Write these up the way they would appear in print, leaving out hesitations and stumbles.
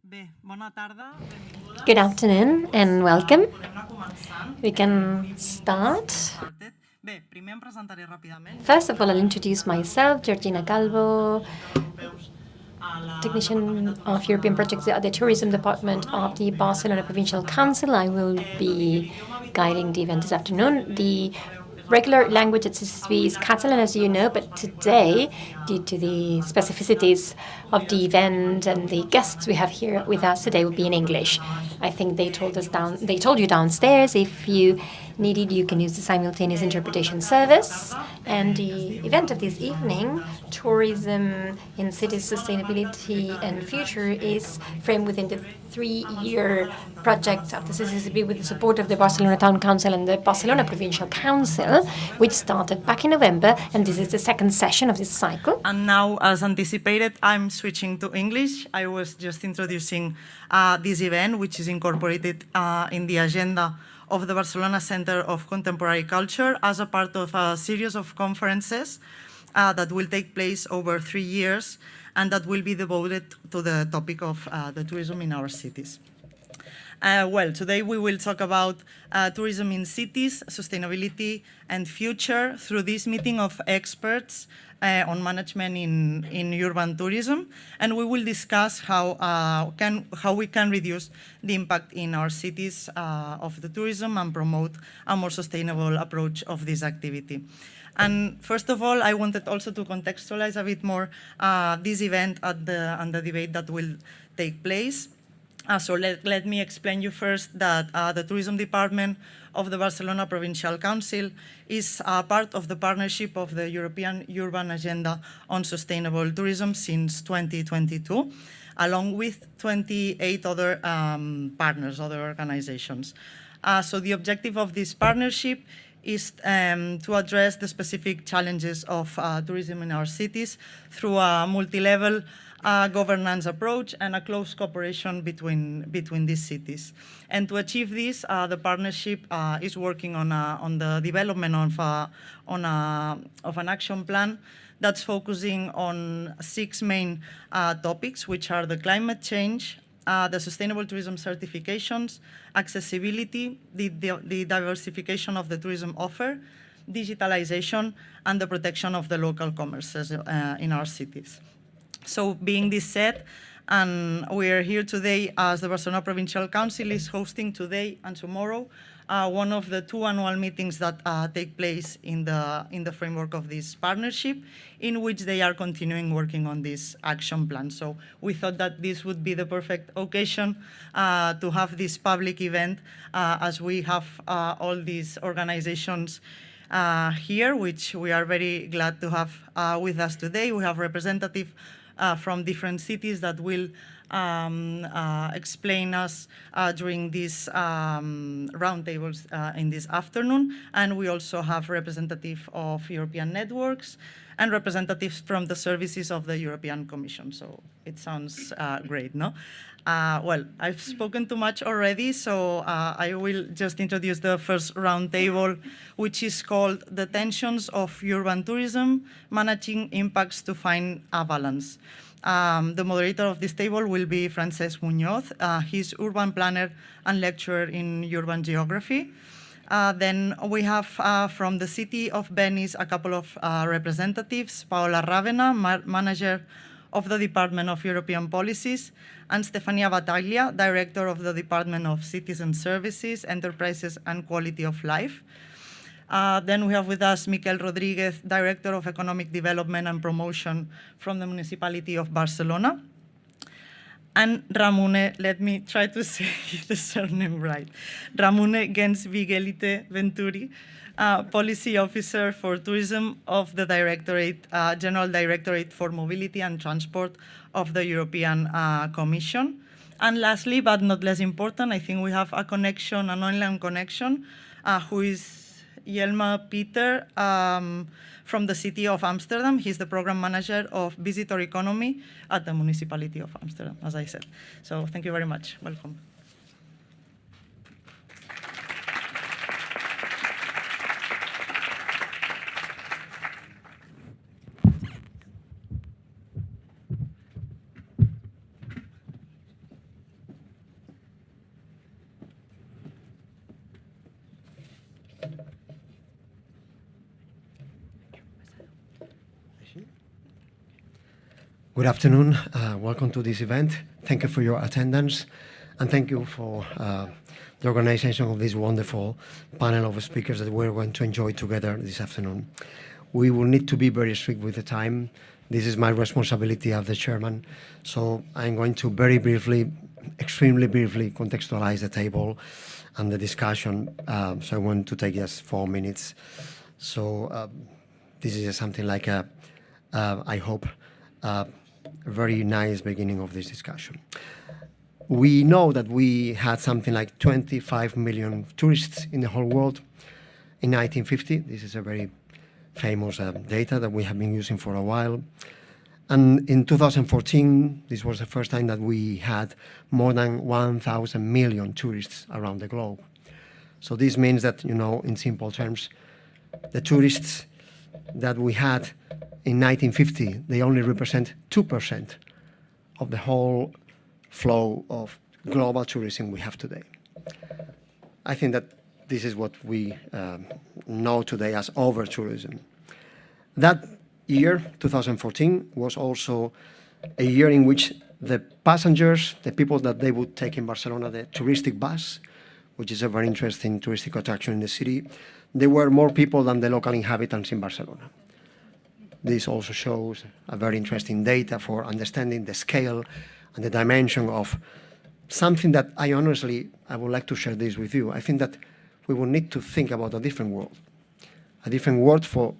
Good afternoon and welcome. We can start. First of all, I'll introduce myself, Georgina Calvo, technician of European projects at the Tourism Department of the Barcelona Provincial Council. I will be guiding the event this afternoon. The regular language at CCCB is Catalan, as you know, but today, due to the specificities of the event and the guests we have here with us today, will be in English. I think they told you downstairs if you need it, you can use the simultaneous interpretation service. And the event of this evening, Tourism in Cities, Sustainability and Future, is framed within the 3-year project of the CCCB with the support of the Barcelona Town Council and the Barcelona Provincial Council, which started back in November, and this is the second session of this cycle. And now, as anticipated, I'm switching to English. I was just introducing this event, which is incorporated in the agenda of the Barcelona Center of Contemporary Culture as a part of a series of conferences that will take place over 3 years and that will be devoted to the topic of the tourism in our cities. Today we will talk about tourism in cities, sustainability and future through this meeting of experts on management in urban tourism, and we will discuss how we can reduce the impact in our cities of the tourism and promote a more sustainable approach of this activity. And first of all, I wanted also to contextualize a bit more this event and the debate that will take place. So let me explain you first that the Tourism Department of the Barcelona Provincial Council is part of the partnership of the European Urban Agenda on Sustainable Tourism since 2022, along with 28 other partners, other organizations. So the objective of this partnership is to address the specific challenges of tourism in our cities through a multi-level governance approach and a close cooperation between these cities. And to achieve this, the partnership is working on the development of an action plan that's focusing on 6 main topics, which are the climate change, the sustainable tourism certifications, accessibility, the diversification of the tourism offer, digitalization, and the protection of the local commerces in our cities. So being this said, and we are here today as the Barcelona Provincial Council is hosting today and tomorrow one of the 2 annual meetings that take place in the framework of this partnership, in which they are continuing working on this action plan. So we thought that this would be the perfect occasion to have this public event as we have all these organizations here, which we are very glad to have with us today. We have representatives from different cities that will explain us during these roundtables in this afternoon. And we also have representatives of European networks and representatives from the services of the European Commission. So it sounds great, no? I've spoken too much already, so I will just introduce the first roundtable, which is called The Tensions of Urban Tourism, Managing Impacts to Find a Balance. The moderator of this table will be Francesc Muñoz. He's urban planner and lecturer in urban geography. Then we have from the city of Venice a couple of representatives, Paola Ravena, manager of the Department of European Policies, and Stefania Battaglia, director of the Department of Citizen Services, Enterprises and Quality of Life. Then we have with us Miquel Rodríguez, director of Economic Development and Promotion from the Municipality of Barcelona. And Ramune, let me try to say the surname right, Ramune Gens-Vigelite Venturi, Policy Officer for Tourism of the General Directorate for Mobility and Transport of the European Commission. And lastly, but not less important, I think we have a connection, an online connection, who is Jelma Peter from the city of Amsterdam. He's the program manager of visitor economy at the Municipality of Amsterdam, as I said. So thank you very much. Welcome. Good afternoon. Welcome to this event. Thank you for your attendance, and thank you for the organization of this wonderful panel of speakers that we're going to enjoy together this afternoon. We will need to be very strict with the time. This is my responsibility as the chairman, so I'm going to very briefly, extremely briefly contextualize the table and the discussion. So I want to take just 4 minutes. So this is something like I hope, a very nice beginning of this discussion. We know that we had something like 25 million tourists in the whole world in 1950. This is a very famous data that we have been using for a while. And in 2014, this was the first time that we had more than 1,000 million tourists around the globe. So this means that, in simple terms, the tourists that we had in 1950, they only represent 2% of the whole flow of global tourism we have today. I think that this is what we know today as over-tourism. That year, 2014, was also a year in which the passengers, the people that they would take in Barcelona, the touristic bus, which is a very interesting touristic attraction in the city, there were more people than the local inhabitants in Barcelona. This also shows a very interesting data for understanding the scale and the dimension of something that I would like to share this with you. I think that we will need to think about a different world for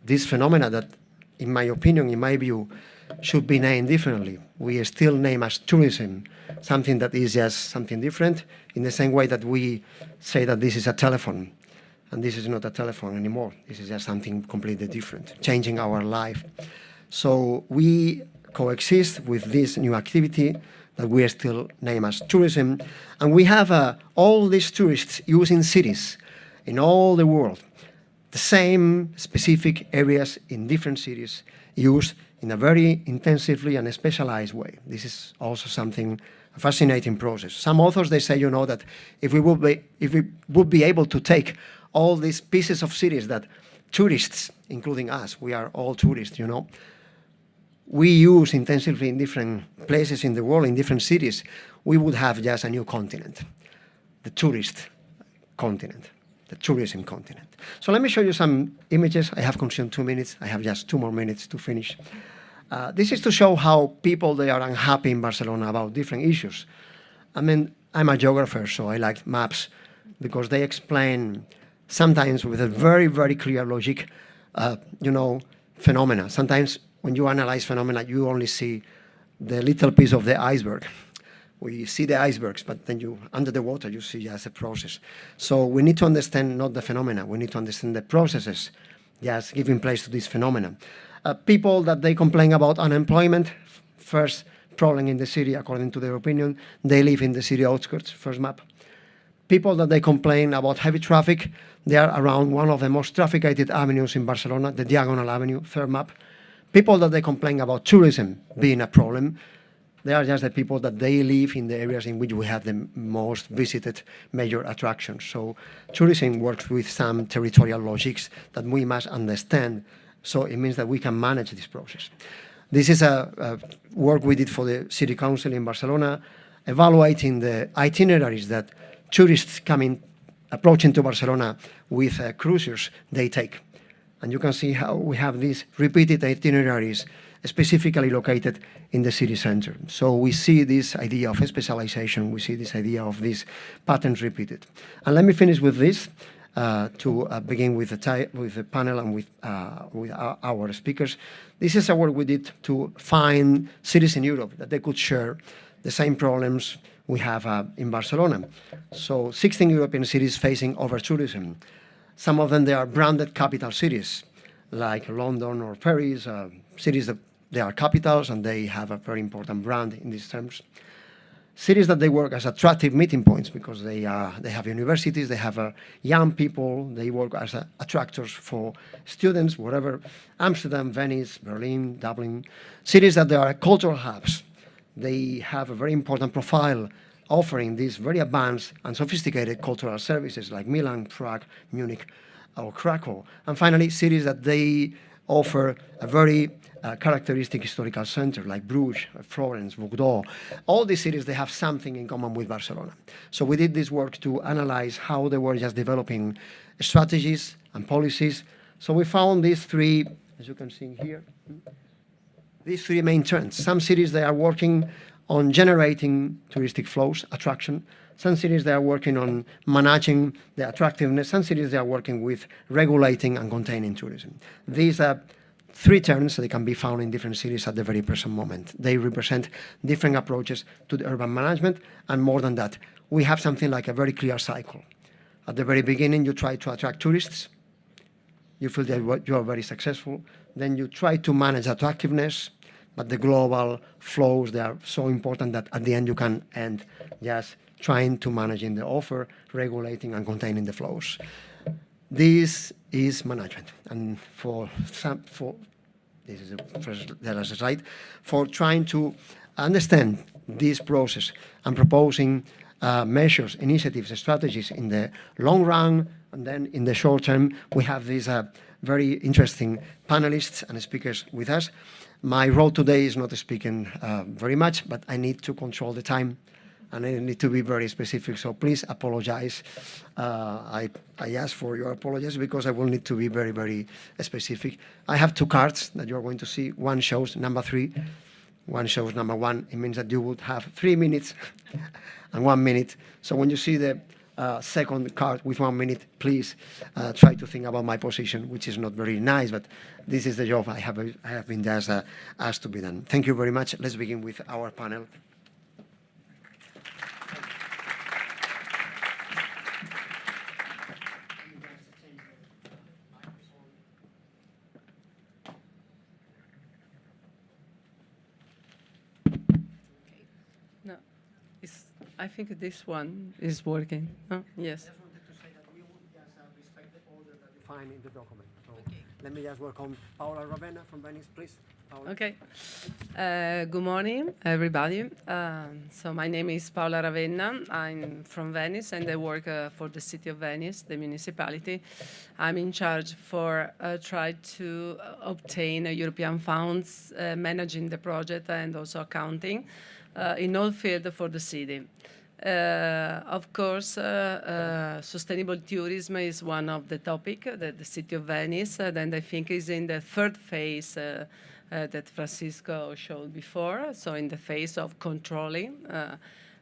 this phenomena that, in my opinion, in my view, should be named differently. We still name as tourism something that is just something different, in the same way that we say that this is a telephone. And this is not a telephone anymore. This is just something completely different, changing our life. So we coexist with this new activity that we still name as tourism. And we have all these tourists using cities in all the world. The same specific areas in different cities used in a very intensively and specialized way. This is also something, a fascinating process. Some authors, they say, that if we would be able to take all these pieces of cities that tourists, including us, we are all tourists, we use intensively in different places in the world, in different cities, we would have just a new continent, the tourist continent, the tourism continent. So let me show you some images. I have consumed 2 minutes. I have just 2 more minutes to finish. This is to show how people, they are unhappy in Barcelona about different issues. I mean, I'm a geographer, so I like maps because they explain sometimes with a very, very clear logic, phenomena. Sometimes when you analyze phenomena, you only see the little piece of the iceberg. We see the icebergs, but then under the water, you see just a process. So we need to understand not the phenomena, we need to understand the processes just giving place to this phenomenon. People that they complain about unemployment, first problem in the city, according to their opinion, they live in the city outskirts, first map. People that they complain about heavy traffic, they are around one of the most trafficated avenues in Barcelona, the Diagonal Avenue, third map. People that they complain about tourism being a problem, they are just the people that they live in the areas in which we have the most visited major attractions. So tourism works with some territorial logics that we must understand. So it means that we can manage this process. This is a work we did for the City Council in Barcelona, evaluating the itineraries that tourists approaching to Barcelona with cruisers they take. And you can see how we have these repeated itineraries specifically located in the city center. So we see this idea of specialization, we see this idea of these patterns repeated. And let me finish with this to begin with the panel and with our speakers. This is a work we did to find cities in Europe that they could share the same problems we have in Barcelona. So 16 European cities facing over-tourism. Some of them, they are branded capital cities, like London or Paris, cities that they are capitals and they have a very important brand in these terms. Cities that they work as attractive meeting points because they have universities, they have young people, they work as attractors for students, whatever. Amsterdam, Venice, Berlin, Dublin. Cities that they are cultural hubs. They have a very important profile offering these very advanced and sophisticated cultural services like Milan, Prague, Munich, or Krakow. And finally, cities that they offer a very characteristic historical centers like Bruges, Florence, Bordeaux. All these cities, they have something in common with Barcelona. So we did this work to analyze how they were just developing strategies and policies. So we found these three, as you can see here, these three main trends. Some cities, they are working on generating touristic flows, attraction. Some cities, they are working on managing the attractiveness. Some cities, they are working with regulating and containing tourism. These are three terms that can be found in different cities at the very present moment. They represent different approaches to the urban management, and more than that, we have something like a very clear cycle. At the very beginning, you try to attract tourists. You feel that you are very successful. Then you try to manage attractiveness, but the global flows, they are so important that at the end you can end just trying to managing the offer, regulating and containing the flows. This is management. And this is the first slide, for trying to understand this process and proposing measures, initiatives, strategies in the long run, and then in the short term, we have these very interesting panelists and speakers with us. My role today is not speaking very much, but I need to control the time and I need to be very specific, so please apologize. I ask for your apologies because I will need to be very, very specific. I have two cards that you're going to see. One shows number 3, one shows number 1. It means that you would have 3 minutes and 1 minute. So when you see the second card with 1 minute, please try to think about my position, which is not very nice, but this is the job I have been just asked to be done. Thank you very much. Let's begin with our panel. I think this one is working. Oh, yes. I just wanted to say that we would just respect the order that you find in the document. So let me just welcome Paola Ravenna from Venice, please. Paola. Okay. Good morning, everybody. So my name is Paola Ravenna. I'm from Venice, and I work for the city of Venice, the municipality. I'm in charge for try to obtain European funds, managing the project, and also accounting in all fields for the city. Of course, sustainable tourism is one of the topics that the city of Venice, and I think is in the third phase that Francisco showed before, so in the phase of controlling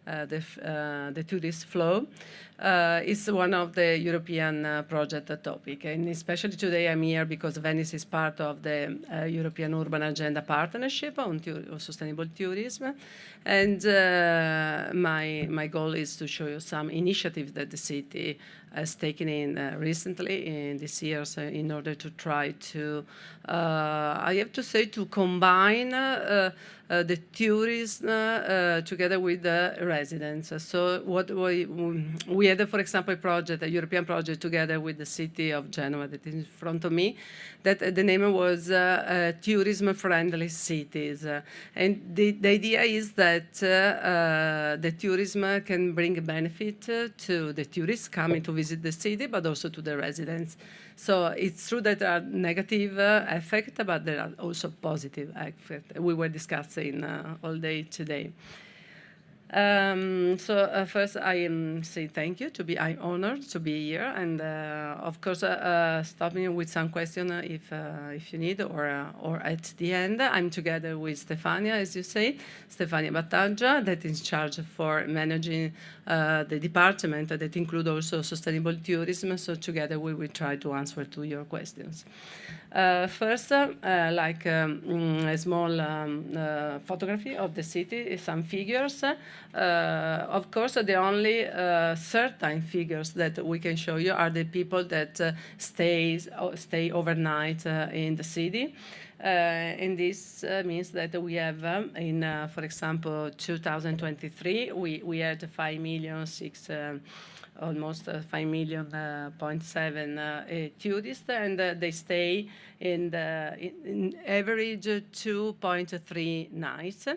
the tourist flow. It's one of the European project topic, and especially today I'm here because Venice is part of the European Urban Agenda Partnership on sustainable tourism, and my goal is to show you some initiatives that the city has taken in recently in these years in order to try to, I have to say, to combine the tourism together with the residents. So what we had, for example, a project, a European project together with the city of Genoa that is in front of me, that the name was tourism-friendly cities. And the idea is that the tourism can bring a benefit to the tourists coming to visit the city, but also to the residents. So it's true that there are negative effects, but there are also positive effects. We were discussing all day today. First, I say thank you. I'm honored to be here, and of course, stop me with some question if you need, or at the end. I'm together with Stefania, as you say, Stefania Battaglia, that is in charge for managing the department that include also sustainable tourism. So together we will try to answer to your questions. First, like a small photography of the city, some figures. Of course, the only certain figures that we can show you are the people that stay overnight in the city. And this means that we have, for example, 2023, we had 5,000,006. Almost 5.7 million tourists, and they stay in average 2.3 nights.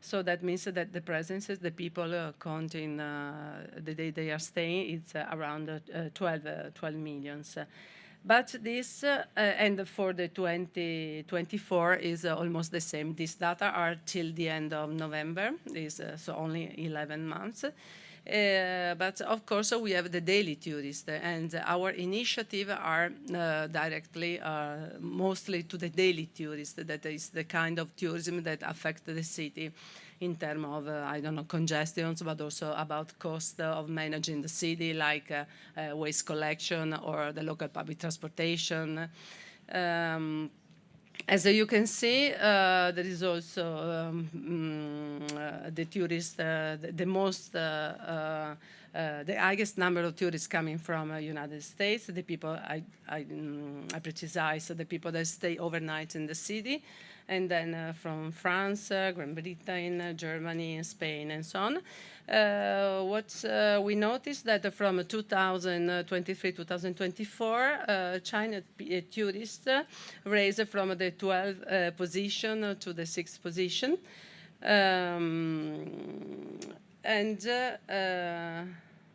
So that means that the presences, the people counting the day they are staying, it's around 12 millions. But this, and for the 2024 is almost the same. These data are till the end of November, so only 11 months. But of course, we have the daily tourist, and our initiative are directly, mostly to the daily tourist. That is the kind of tourism that affect the city in terms of, I don't know, congestions, but also about cost of managing the city, like waste collection or the local public transportation. As you can see, there is also the tourists, the highest number of tourists coming from United States. The people, I precise, the people that stay overnight in the city, and then from France, Great Britain, Germany, Spain, and so on. What we noticed that from 2023-2024, China tourists raised from the 12th position to the 6th position.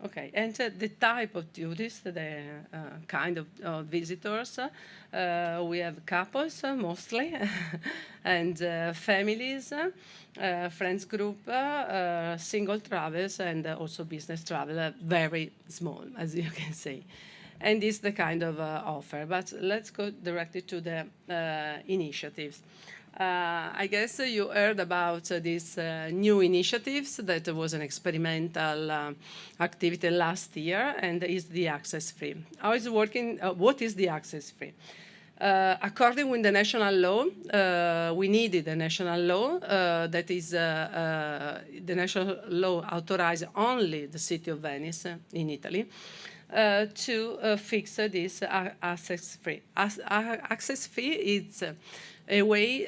Okay, and the type of tourists, the kind of visitors, we have couples mostly, and families, friends group, single travelers, and also business travel, very small, as you can see. And this is the kind of offer. But let's go directly to the initiatives. I guess you heard about these new initiatives that was an experimental activity last year, and is the access free. How is it working? What is the access free? According with the national law, we needed a national law that is the national law authorized only the city of Venice in Italy to fix this access free. Access fee is a way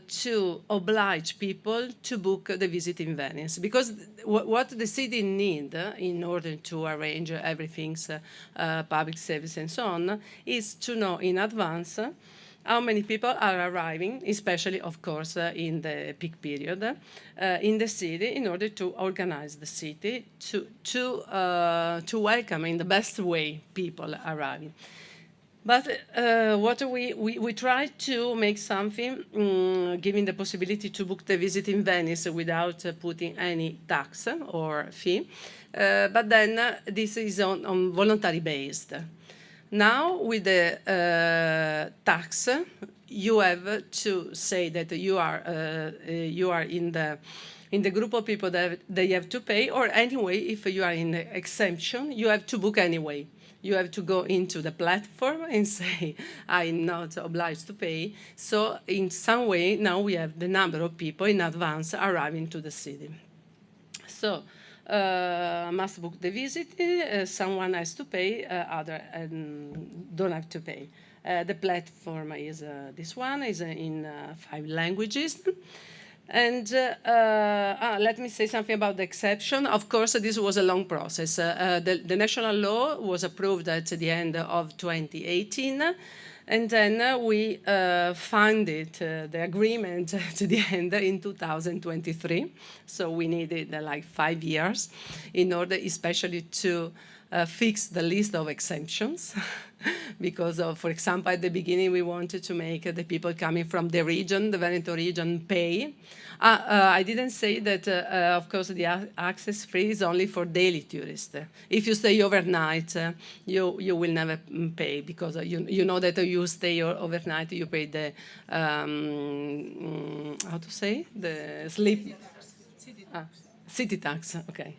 to oblige people to book the visit in Venice, because what the city need in order to arrange everything, public service and so on, is to know in advance how many people are arriving, especially, of course, in the peak period, in the city, in order to organize the city to welcome in the best way people arriving. But what we try to make something, giving the possibility to book the visit in Venice without putting any tax or fee. But then this is on voluntary based. Now with the tax, you have to say that you are in the group of people that they have to pay, or anyway, if you are in the exemption, you have to book anyway. You have to go into the platform and say, I'm not obliged to pay. So in some way, now we have the number of people in advance arriving to the city. So must book the visit, someone has to pay, other don't have to pay. The platform is this one, is in 5 languages. And let me say something about the exception. Of course, this was a long process. The national law was approved at the end of 2018. And then we funded the agreement at the end in 2023. So we needed like 5 years in order especially to fix the list of exemptions. Because, for example, at the beginning, we wanted to make the people coming from the region, the Veneto region, pay. I didn't say that, of course, the access free is only for daily tourists. If you stay overnight, you will never pay, because you know that you stay overnight, you pay the, how to say, the sleep. City tax, okay.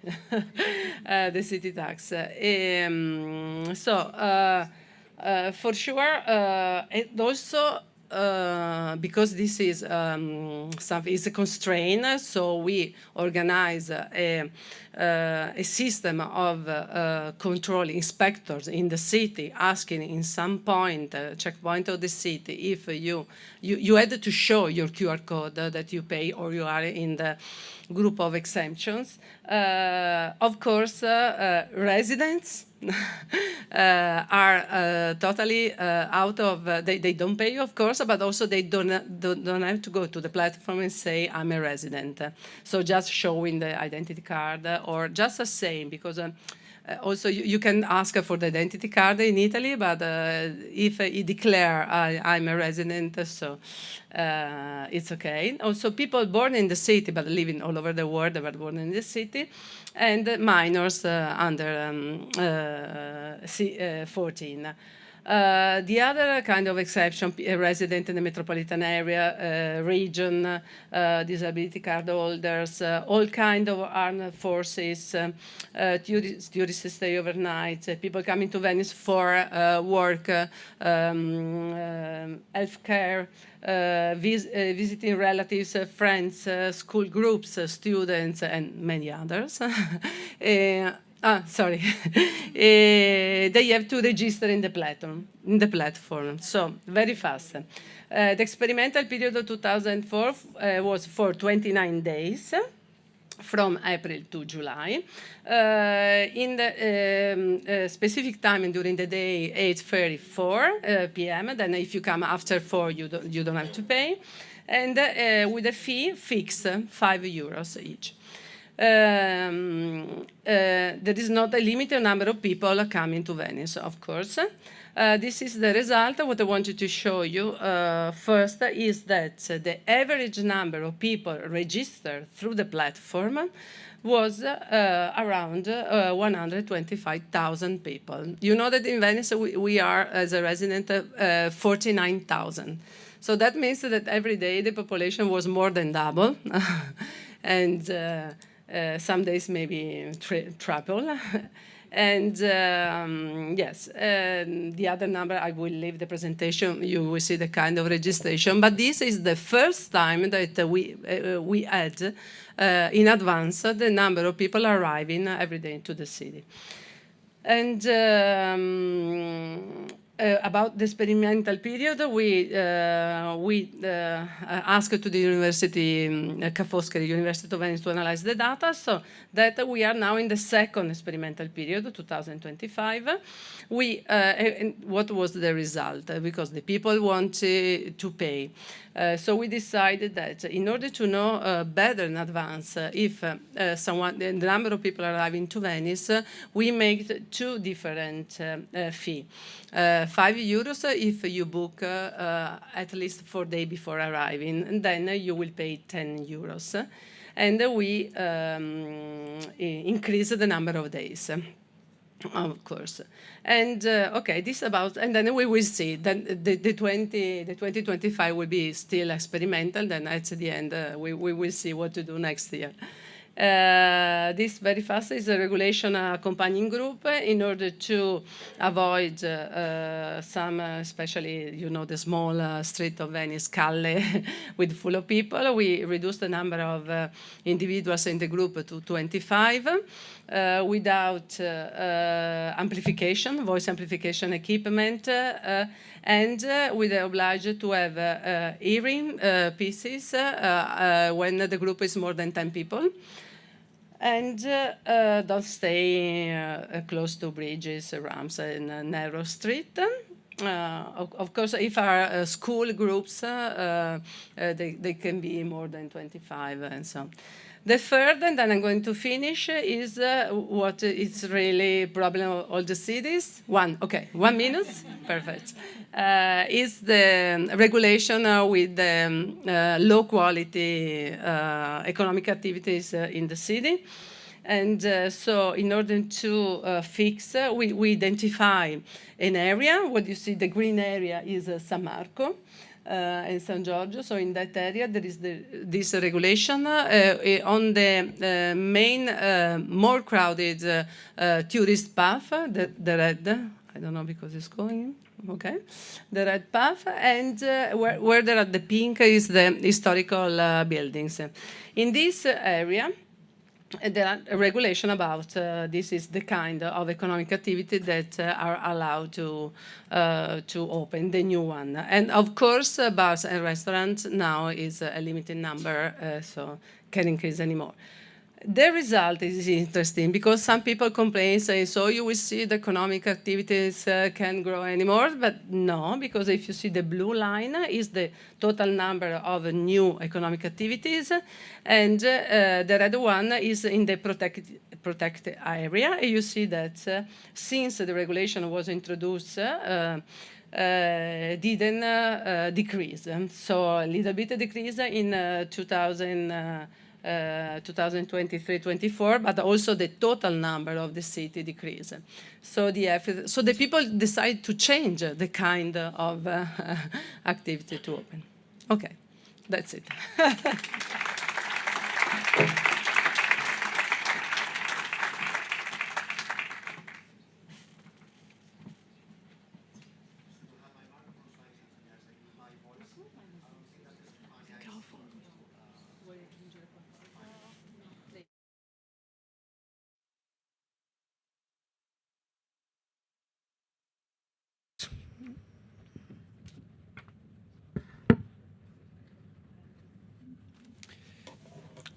The city tax. For sure, and also because this is something is a constraint, so we organize a system of control inspectors in the city, asking in some point, checkpoint of the city, if you had to show your QR code that you pay or you are in the group of exemptions. Of course, residents are totally out of, they don't pay, of course, but also they don't have to go to the platform and say, I'm a resident. So just showing the identity card or just a saying, because Also, you can ask for the identity card in Italy, but if you declare I'm a resident, so it's okay. Also, people born in the city but living all over the world, but born in the city, and minors under 14. The other kind of exception, a resident in the metropolitan area, region, disability card holders, all kind of armed forces, tourists stay overnight, people coming to Venice for work, healthcare, visiting relatives, friends, school groups, students, and many others. Sorry. They have to register in the platform. So very fast. The experimental period of 2004 was for 29 days. From April to July. In the specific time during the day, 8:34 p.m. Then if you come after 4, you don't have to pay. And with a fee fixed, €5 each. There is not a limited number of people coming to Venice, of course. This is the result. What I wanted to show you first is that the average number of people registered through the platform was around 125,000 people. You know that in Venice we are, as a resident, 49,000. So that means that every day the population was more than double. And some days maybe triple. And yes, the other number, I will leave the presentation, you will see the kind of registration, but this is the first time that we had in advance the number of people arriving every day into the city. And about the experimental period, we asked to the University, Ca' Foscari, University of Venice, to analyze the data, so that we are now in the second experimental period, 2025. What was the result? Because the people wanted to pay. So we decided that in order to know better in advance if the number of people arriving to Venice, we make two different fees. €5 if you book at least 4 days before arriving, and then you will pay €10. And we increase the number of days. Of course. And okay, this about, and then we will see. Then the 2025 will be still experimental. Then at the end, we will see what to do next year. This very fast is a regulation accompanying group in order to avoid some, especially, the small street of Venice, Calle, with full of people. We reduced the number of individuals in the group to 25 without amplification, voice amplification equipment, and we are obliged to have hearing pieces when the group is more than 10 people. And don't stay close to bridges, ramps, and a narrow street. Of course, if our school groups, they can be more than 25 and so on. The third, and then I'm going to finish, is what is really problem of all the cities. 1 minute, perfect. Is the regulation with the low quality economic activities in the city. And so in order to fix, we identify an area. What you see, the green area is San Marco. In San Giorgio, so in that area there is this regulation on the main more crowded tourist path, the red, I don't know because it's going, okay, the red path, and where there are the pink is the historical buildings. In this area, there are regulation about this is the kind of economic activity that are allowed to open, the new one. And of course, bars and restaurants now is a limited number, so can't increase anymore. The result is interesting because some people complain, say, so you will see the economic activities can't grow anymore, but no, because if you see the blue line is the total number of new economic activities, and the red one is in the protected area. And you see that since the regulation was introduced, didn't decrease. So a little bit decrease in 2023-24, but also the total number of the city decrease. So the people decide to change the kind of activity to open. Okay, that's it.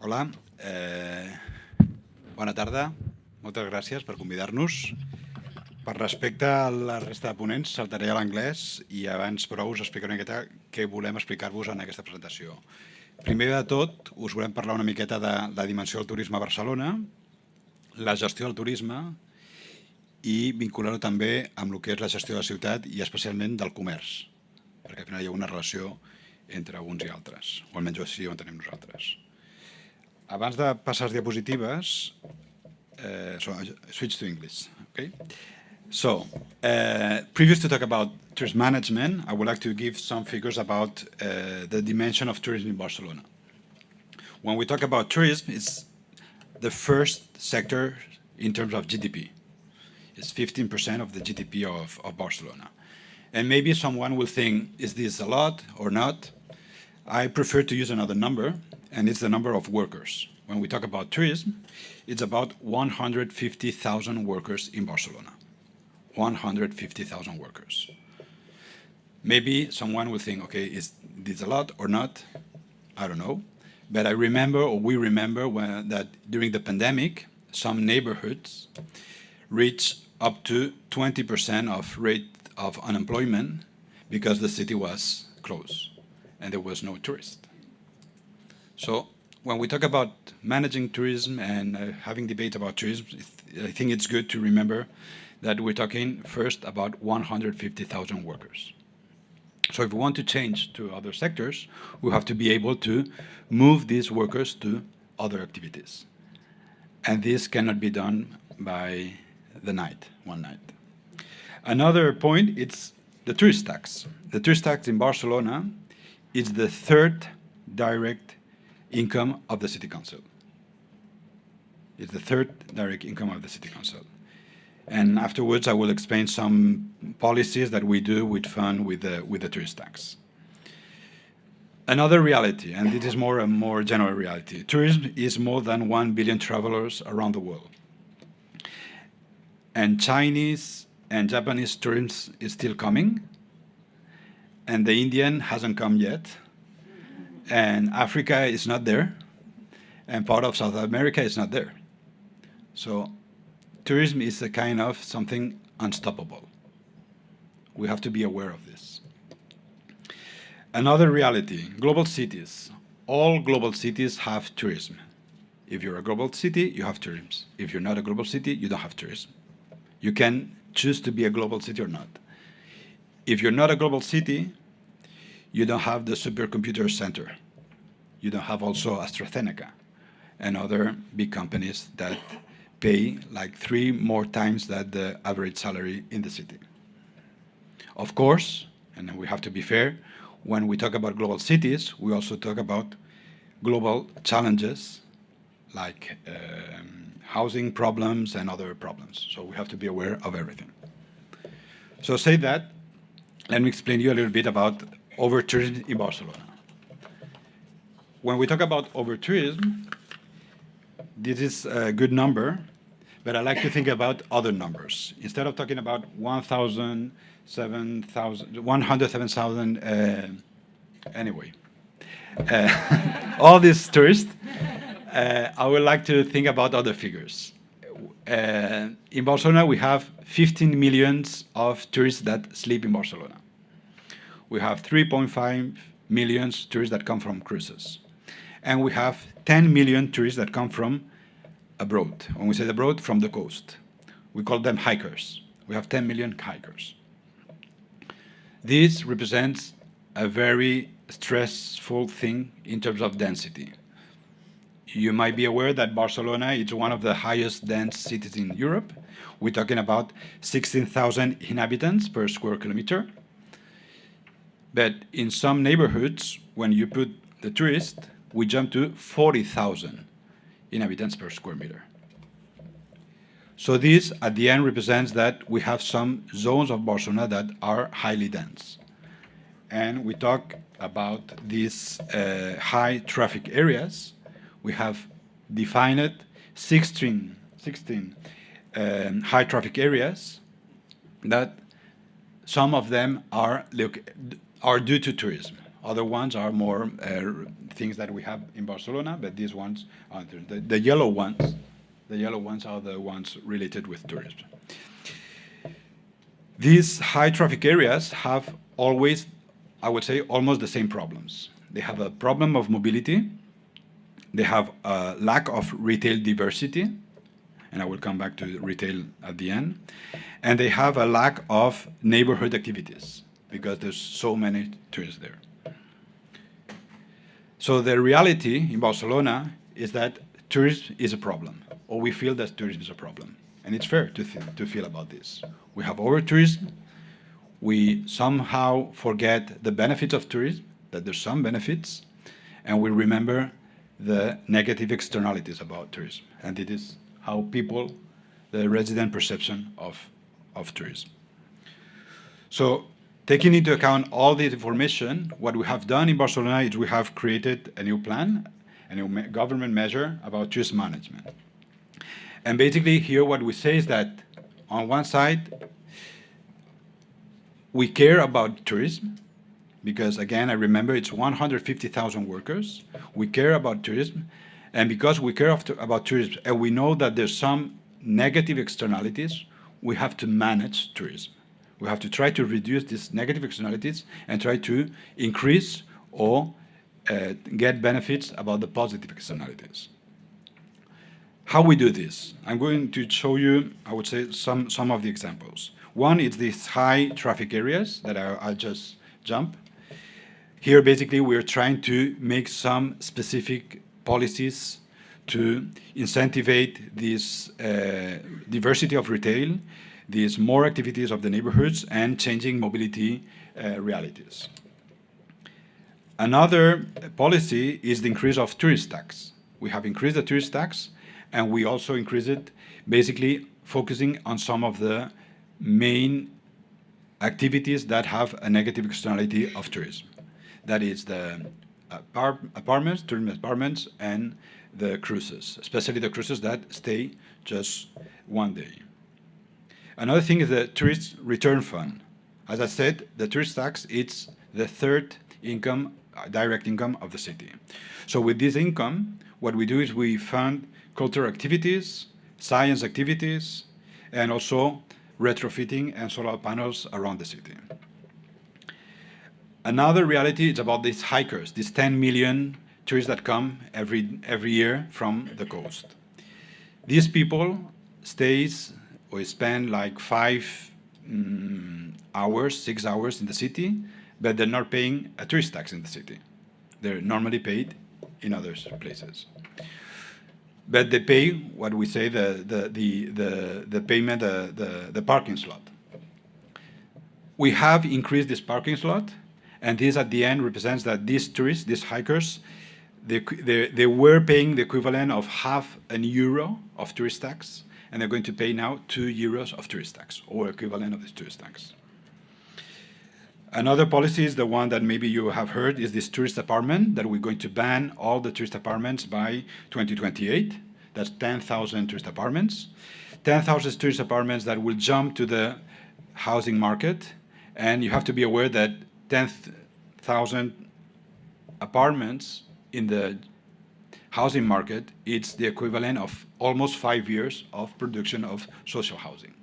Hola, bona tarda. Moltes gràcies per convidar-nos. Per respecte a la resta de ponents, saltaré a l'anglès i abans, però, us explicaré una miqueta què volem explicar-vos en aquesta presentació. Primer de tot, us volem parlar una miqueta de la dimensió del turisme a Barcelona, la gestió del turisme i vincular-ho també amb el que és la gestió de la ciutat i especialment del comerç, perquè al final hi ha una relació entre uns i altres, o almenys així ho entenem nosaltres. Abans de passar les diapositives, so I switch to English, okay? So, previous to talk about tourism management, I would like to give some figures about the dimension of tourism in Barcelona. When we talk about tourism, it's the first sector in terms of GDP. It's 15% of the GDP of Barcelona. And maybe someone will think, is this a lot or not? I prefer to use another number, and it's the number of workers. When we talk about tourism, it's about 150,000 workers in Barcelona. 150,000 workers. Maybe someone will think, okay, is this a lot or not? I don't know. But I remember, or we remember, that during the pandemic, some neighborhoods reached up to 20% of rate of unemployment because the city was closed and there was no tourist. So when we talk about managing tourism and having debate about tourism, I think it's good to remember that we're talking first about 150,000 workers. So if we want to change to other sectors, we have to be able to move these workers to other activities. And this cannot be done by the night, one night. Another point, it's the tourist tax. The tourist tax in Barcelona is the third direct income of the City Council. It's the third direct income of the City Council. And afterwards, I will explain some policies that we do with fun with the tourist tax. Another reality, and this is more a more general reality, tourism is more than 1 billion travelers around the world. And Chinese and Japanese tourism is still coming, and the Indian hasn't come yet, and Africa is not there, and part of South America is not there. So tourism is a kind of something unstoppable. We have to be aware of this. Another reality, global cities. All global cities have tourism. If you're a global city, you have tourism. If you're not a global city, you don't have tourism. You can choose to be a global city or not. If you're not a global city, you don't have the supercomputer center. You don't have also AstraZeneca and other big companies that pay like 3 more times that the average salary in the city. Of course, and we have to be fair, when we talk about global cities, we also talk about global challenges like housing problems and other problems. So we have to be aware of everything. So say that, let me explain to you a little bit about over-tourism in Barcelona. When we talk about over-tourism, this is a good number, but I like to think about other numbers. Instead of talking about 107,000, anyway, all these tourists, I would like to think about other figures. In Barcelona, we have 15 million of tourists that sleep in Barcelona. We have 3.5 million tourists that come from cruises. And we have 10 million tourists that come from abroad. When we say abroad, from the coast. We call them hikers. We have 10 million hikers. This represents a very stressful thing in terms of density. You might be aware that Barcelona is one of the highest dense cities in Europe. We're talking about 16,000 inhabitants per square kilometer. But in some neighborhoods, when you put the tourist, we jump to 40,000 inhabitants per square meter. So this, at the end, represents that we have some zones of Barcelona that are highly dense. And we talk about these high traffic areas. We have defined 16 high traffic areas that some of them are due to tourism. Other ones are more things that we have in Barcelona, but these ones are the yellow ones. The yellow ones are the ones related with tourism. These high traffic areas have always, I would say, almost the same problems. They have a problem of mobility. They have a lack of retail diversity, and I will come back to retail at the end. And they have a lack of neighborhood activities because there's so many tourists there. So the reality in Barcelona is that tourism is a problem, or we feel that tourism is a problem. And it's fair to feel about this. We have over-tourism. We somehow forget the benefits of tourism, that there's some benefits, and we remember the negative externalities about tourism. And it is how people, the resident perception of tourism. So taking into account all this information, what we have done in Barcelona is we have created a new plan, a new government measure about tourism management. And basically here what we say is that on one side, we care about tourism, because again, I remember it's 150,000 workers. We care about tourism, and because we care about tourism, and we know that there's some negative externalities, we have to manage tourism. We have to try to reduce these negative externalities and try to increase or get benefits about the positive externalities. How we do this? I'm going to show you, I would say, some of the examples. One is these high traffic areas that I'll just jump. Here, basically, we're trying to make some specific policies to incentivize this diversity of retail, these more activities of the neighborhoods, and changing mobility realities. Another policy is the increase of tourist tax. We have increased the tourist tax, and we also increase it basically focusing on some of the main activities that have a negative externality of tourism. That is the apartments, tourism apartments, and the cruises, especially the cruises that stay just one day. Another thing is the tourist return fund. As I said, the tourist tax, it's the third income, direct income of the city. So with this income, what we do is we fund cultural activities, science activities, and also retrofitting and solar panels around the city. Another reality is about these hikers, these 10 million tourists that come every year from the coast. These people spend like 5 hours, 6 hours in the city, but they're not paying a tourist tax in the city. They're normally paid in other places. But they pay what we say the payment, the parking slot. We have increased this parking slot, and this at the end represents that these tourists, these hikers, they were paying the equivalent of €0.5 of tourist tax, and they're going to pay now €2 of tourist tax, or equivalent of this tourist tax. Another policy is the one that maybe you have heard, is this tourist apartment, that we're going to ban all the tourist apartments by 2028. That's 10,000 tourist apartments. 10,000 tourist apartments that will jump to the housing market. And you have to be aware that 10,000 apartments in the housing market, it's the equivalent of almost 5 years of production of social housing.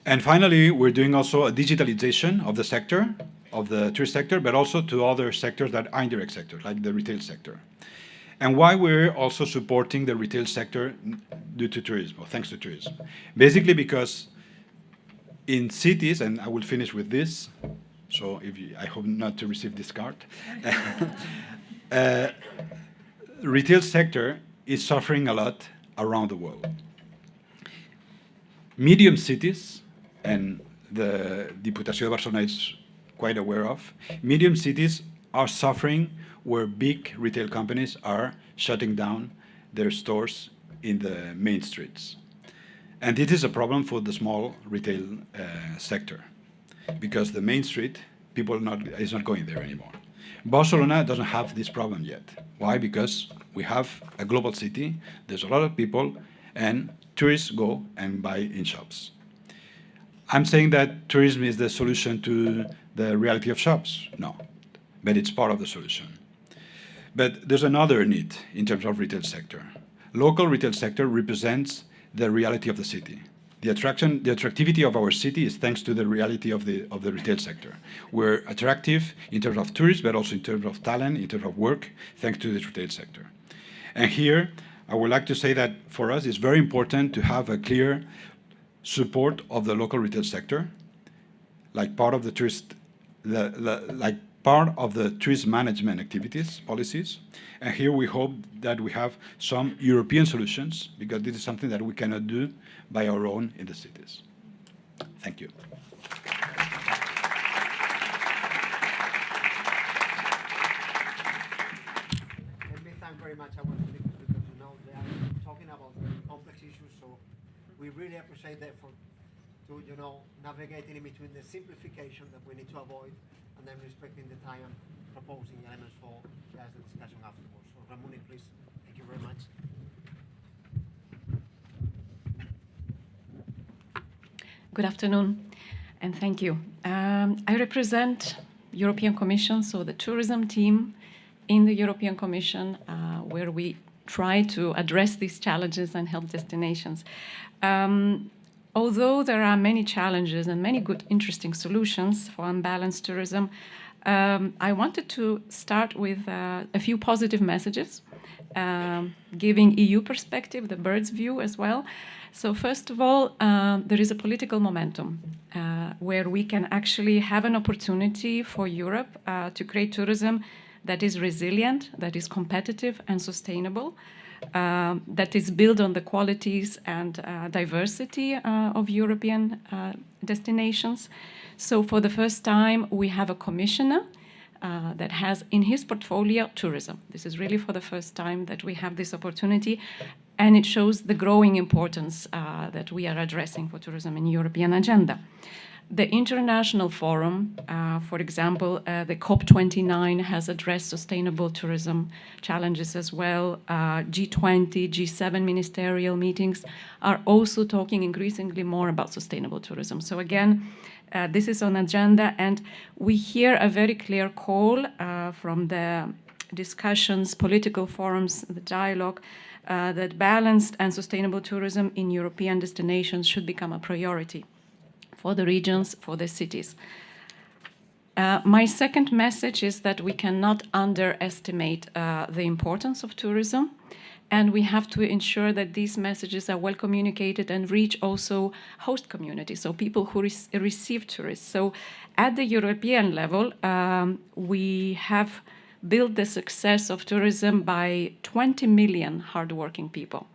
And finally, we're doing also a digitalization of the sector, of the tourist sector, but also to other sectors that are indirect sectors, like the retail sector. And why we're also supporting the retail sector due to tourism, or thanks to tourism. Basically because in cities, and I will finish with this, so I hope not to receive this card. Retail sector is suffering a lot around the world. Medium cities, and the Diputació de Barcelona is quite aware of, medium cities are suffering where big retail companies are shutting down their stores in the main streets. And this is a problem for the small retail sector, because the main street, people is not going there anymore. Barcelona doesn't have this problem yet. Why? Because we have a global city, there's a lot of people, and tourists go and buy in shops. I'm saying that tourism is the solution to the reality of shops. No, but it's part of the solution. But there's another need in terms of retail sector. Local retail sector represents the reality of the city. The attractivity of our city is thanks to the reality of the retail sector. We're attractive in terms of tourists, but also in terms of talent, in terms of work, thanks to the retail sector. And here, I would like to say that for us, it's very important to have a clear support of the local retail sector, like part of the part of the tourism management activities, policies. And here we hope that we have some European solutions, because this is something that we cannot do by our own in the cities. Thank you. Let me thank very much our speakers, because they are talking about very complex issues, so we really appreciate the effort to navigating in between the simplification that we need to avoid and then respecting the time and proposing elements for the discussion afterwards. So Ramón, please, thank you very much. Good afternoon, and thank you. I represent European Commission, so the tourism team in the European Commission, where we try to address these challenges and help destinations. Although there are many challenges and many good, interesting solutions for unbalanced tourism, I wanted to start with a few positive messages, giving EU perspective, the bird's view as well. So first of all, there is a political momentum where we can actually have an opportunity for Europe to create tourism that is resilient, that is competitive and sustainable, that is built on the qualities and diversity of European destinations. So for the first time, we have a commissioner that has in his portfolio tourism. This is really for the first time that we have this opportunity, and it shows the growing importance that we are addressing for tourism in European agenda. The international forum, for example, the COP29 has addressed sustainable tourism challenges as well. G20, G7 ministerial meetings are also talking increasingly more about sustainable tourism. So again, this is on agenda, and we hear a very clear call from the discussions, political forums, the dialogue, that balanced and sustainable tourism in European destinations should become a priority for the regions, for the cities. My second message is that we cannot underestimate the importance of tourism, and we have to ensure that these messages are well communicated and reach also host communities, so people who receive tourists. So at the European level, we have built the success of tourism by 20 million hardworking people.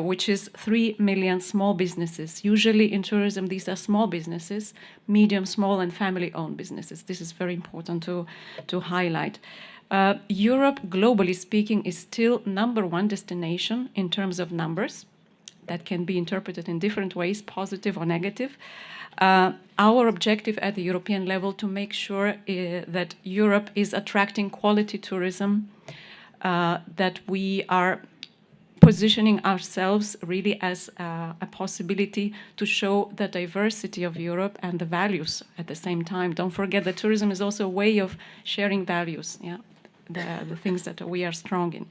Which is 3 million small businesses. Usually in tourism, these are small businesses, medium, small, and family-owned businesses. This is very important to highlight. Europe, globally speaking, is still #1 destination in terms of numbers. That can be interpreted in different ways, positive or negative. Our objective at the European level to make sure that Europe is attracting quality tourism, that we are positioning ourselves really as a possibility to show the diversity of Europe and the values at the same time. Don't forget that tourism is also a way of sharing values. Yeah? the things that we are strong in.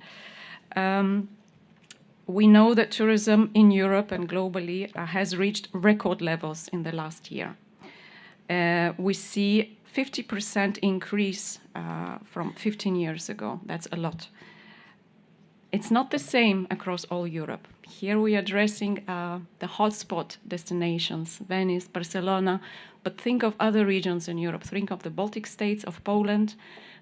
We know that tourism in Europe and globally has reached record levels in the last year. We see 50% increase from 15 years ago. That's a lot. It's not the same across all Europe. Here we are addressing the hotspot destinations, Venice, Barcelona, but think of other regions in Europe. Think of the Baltic states, of Poland.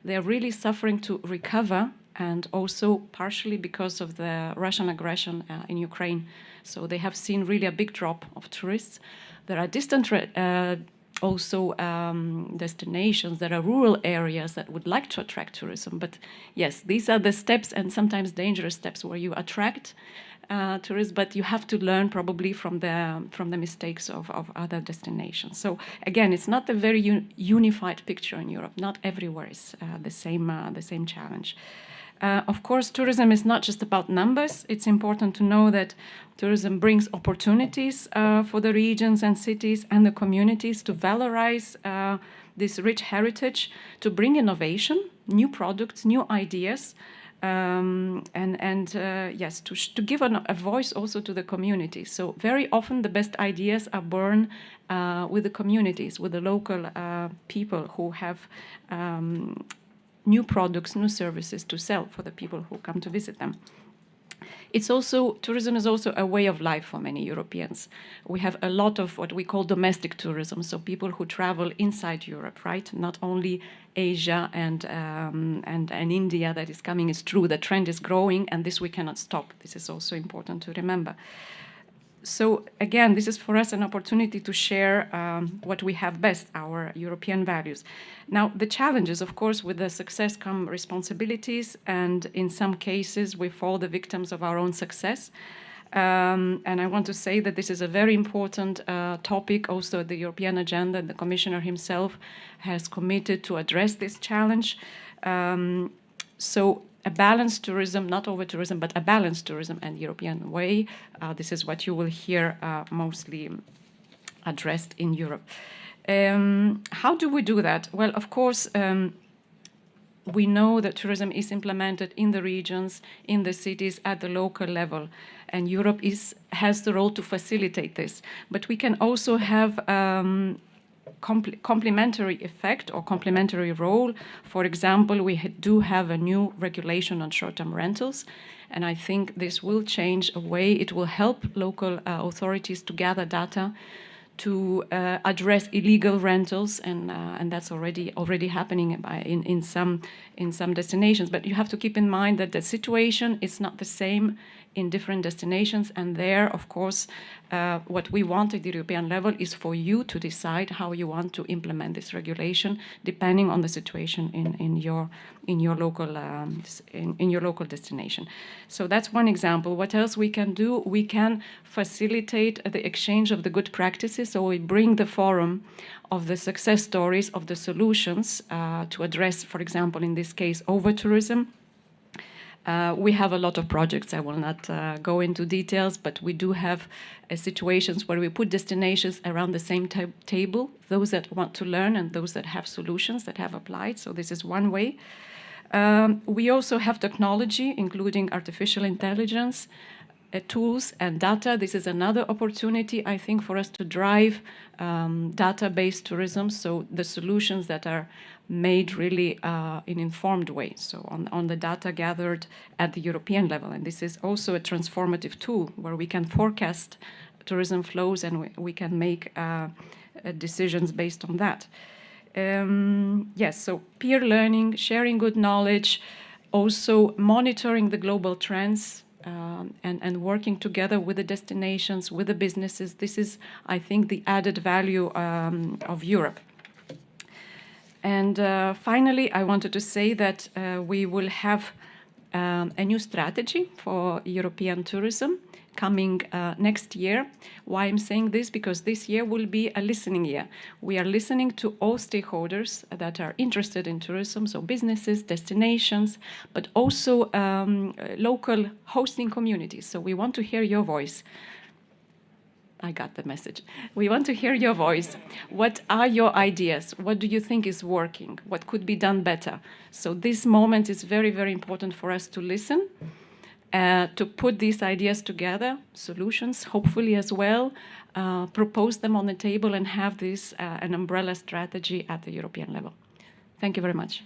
They're really suffering to recover, and also partially because of the Russian aggression in Ukraine. So they have seen really a big drop of tourists. There are distant destinations, there are rural areas that would like to attract tourism. But yes, these are the steps, and sometimes dangerous steps, where you attract tourists, but you have to learn probably from the mistakes of other destinations. So again, it's not a very unified picture in Europe. Not everywhere is the same challenge. Of course, tourism is not just about numbers. It's important to know that tourism brings opportunities for the regions and cities and the communities to valorize this rich heritage, to bring innovation, new products, new ideas, yes, to give a voice also to the community. So very often the best ideas are born with the communities, with the local people who have new products, new services to sell for the people who come to visit them. Tourism is also a way of life for many Europeans. We have a lot of what we call domestic tourism, so people who travel inside Europe, right? Not only Asia and India that is coming. It's true, the trend is growing, and this we cannot stop. This is also important to remember. So again, this is for us an opportunity to share what we have best, our European values. Now, the challenges, of course, with the success come responsibilities, and in some cases we fall the victims of our own success. And I want to say that this is a very important topic, also the European agenda. The Commissioner himself has committed to address this challenge. So a balanced tourism, not over tourism, but a balanced tourism and European way. This is what you will hear mostly addressed in Europe. How do we do that? Well, of course, we know that tourism is implemented in the regions, in the cities, at the local level, and Europe has the role to facilitate this. But we can also have complementary effect or complementary role. For example, we do have a new regulation on short-term rentals, and I think this will change a way. It will help local authorities to gather data to address illegal rentals, and that's already happening in some destinations. But you have to keep in mind that the situation is not the same in different destinations, and there, of course, what we want at the European level is for you to decide how you want to implement this regulation, depending on the situation in your local destination. So that's one example. What else we can do? We can facilitate the exchange of the good practices. So we bring the forum of the success stories, of the solutions to address, for example, in this case, over-tourism. We have a lot of projects. I will not go into details, but we do have situations where we put destinations around the same table, those that want to learn and those that have solutions that have applied. So this is one way. We also have technology, including artificial intelligence, tools and data. This is another opportunity, I think, for us to drive data-based tourism, so the solutions that are made really in informed way, so on the data gathered at the European level. And this is also a transformative tool where we can forecast tourism flows and we can make decisions based on that. Yes, so peer learning, sharing good knowledge, also monitoring the global trends, and working together with the destinations, with the businesses. This is, I think, the added value of Europe. And finally, I wanted to say that we will have a new strategy for European tourism coming next year. Why I'm saying this? Because this year will be a listening year. We are listening to all stakeholders that are interested in tourism, so businesses, destinations, but also local hosting communities. So we want to hear your voice. I got the message. We want to hear your voice. What are your ideas? What do you think is working? What could be done better? So this moment is very, very important for us to listen, to put these ideas together, solutions, hopefully as well, propose them on the table and have this an umbrella strategy at the European level. Thank you very much.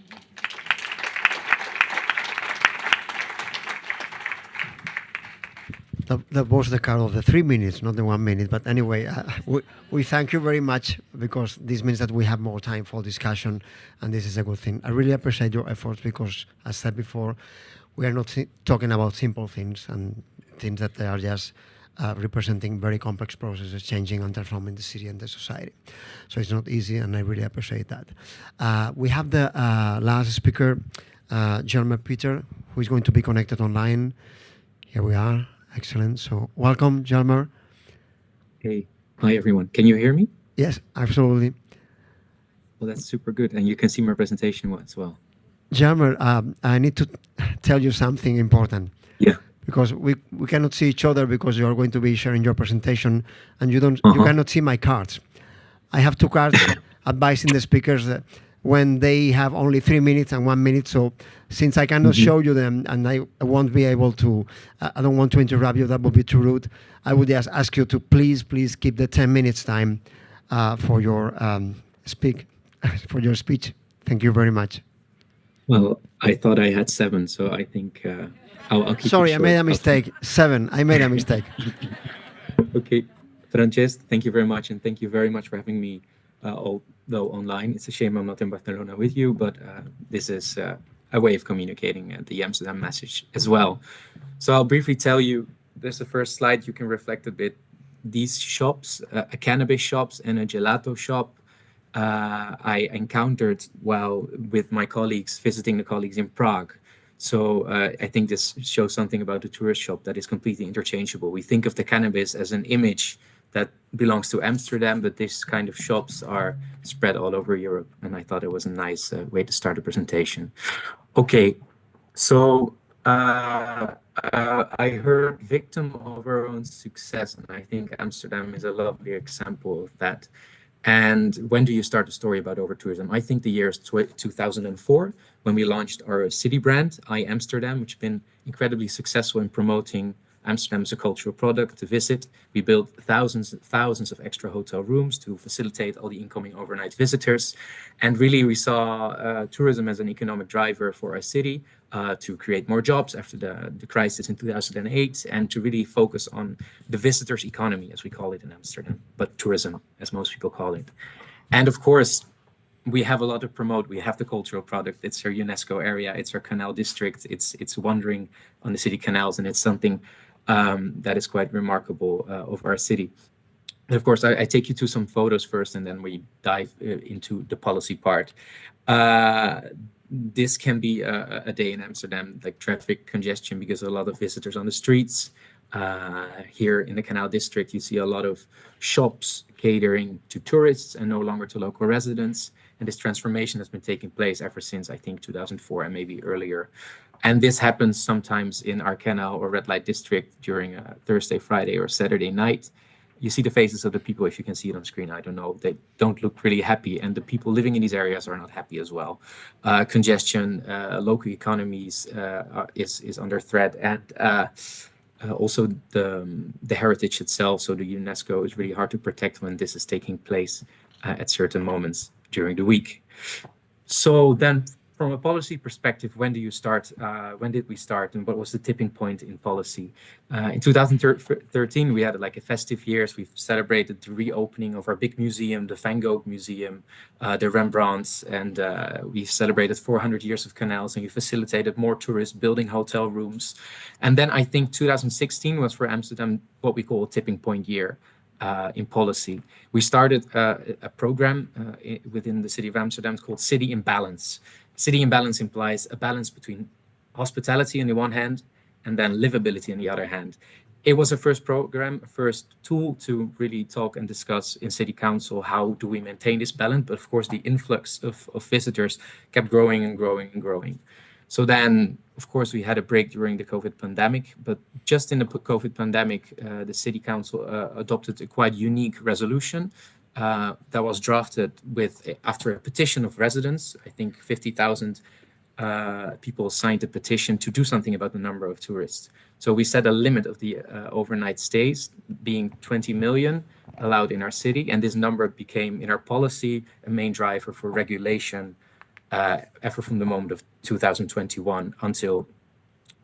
That was the card of the 3 minutes, not the 1 minute. But anyway, we thank you very much, because this means that we have more time for discussion, and this is a good thing. I really appreciate your efforts, because, as said before, we are not talking about simple things and things that they are just representing very complex processes changing and transforming the city and the society. So it's not easy, and I really appreciate that. We have the last speaker, Jelmer Peter, who is going to be connected online. Here we are. Excellent. So welcome, Jelmer. Hey, hi everyone. Can you hear me? Yes, absolutely. Well, that's super good. And you can see my presentation as well. Jelmer, I need to tell you something important. Yeah. Because we cannot see each other, because you are going to be sharing your presentation, and you cannot see my cards. I have 2 cards advising the speakers when they have only 3 minutes and 1 minute. So since I cannot show you them, and I won't be able to, I don't want to interrupt you, that would be too rude. I would just ask you to please keep the 10 minutes time for your for your speech. Thank you very much. Well, I thought I had 7, so I think I'll keep Sorry, it I short. made a mistake. 7. I made a mistake. Okay. Frances, thank you very much. And thank you very much for having me, although online. It's a shame I'm not in Barcelona with you, but this is a way of communicating the Amsterdam message as well. So I'll briefly tell you, there's the first slide. You can reflect a bit. These shops, a cannabis shops and a gelato shop, I encountered while with my colleagues, visiting the colleagues in Prague. So I think this shows something about the tourist shop that is completely interchangeable. We think of the cannabis as an image that belongs to Amsterdam, but this kind of shops are spread all over Europe. And I thought it was a nice way to start a presentation. Okay, so I heard victim of our own success, and I think Amsterdam is a lovely example of that. And when do you start a story about over-tourism? I think the year is 2004, when we launched our city brand, I Amsterdam, which has been incredibly successful in promoting Amsterdam as a cultural product to visit. We built thousands and thousands of extra hotel rooms to facilitate all the incoming overnight visitors. And really, we saw tourism as an economic driver for our city, to create more jobs after the crisis in 2008, and to really focus on the visitors' economy, as we call it in Amsterdam, but tourism, as most people call it. And of course, we have a lot to promote. We have the cultural product. It's our UNESCO area. It's our canal district. It's wandering on the city canals, and it's something that is quite remarkable of our city. And of course, I take you to some photos first, and then we dive into the policy part. This can be a day in Amsterdam, like traffic congestion, because a lot of visitors on the streets. Here in the Canal District, you see a lot of shops catering to tourists and no longer to local residents. And this transformation has been taking place ever since, I think, 2004 and maybe earlier. And this happens sometimes in our canal or red light district during a Thursday, Friday, or Saturday night. You see the faces of the people, if you can see it on screen, I don't know, they don't look really happy. And the people living in these areas are not happy as well. Congestion, local economies is under threat. And also the heritage itself, so the UNESCO, is really hard to protect when this is taking place at certain moments during the week. So then, from a policy perspective, when do you start? When did we start, and what was the tipping point in policy? In 2013, we had like a festive years. We've celebrated the reopening of our big museum, the Van Gogh Museum, the Rembrandts, and we've celebrated 400 years of canals, and we facilitated more tourists building hotel rooms. And then I think 2016 was for Amsterdam what we call a tipping point year. In policy, we started a program within the city of Amsterdam called City in Balance. City in Balance implies a balance between hospitality on the one hand and then livability on the other hand. It was a first program, a first tool to really talk and discuss in City Council how do we maintain this balance. But of course, the influx of visitors kept growing and growing and growing. So then, of course, we had a break during the COVID pandemic, but just in the COVID pandemic, the City Council adopted a quite unique resolution that was drafted after a petition of residents. I think 50,000 people signed a petition to do something about the number of tourists. So we set a limit of the overnight stays being 20 million allowed in our city, and this number became, in our policy, a main driver for regulation ever from the moment of 2021 until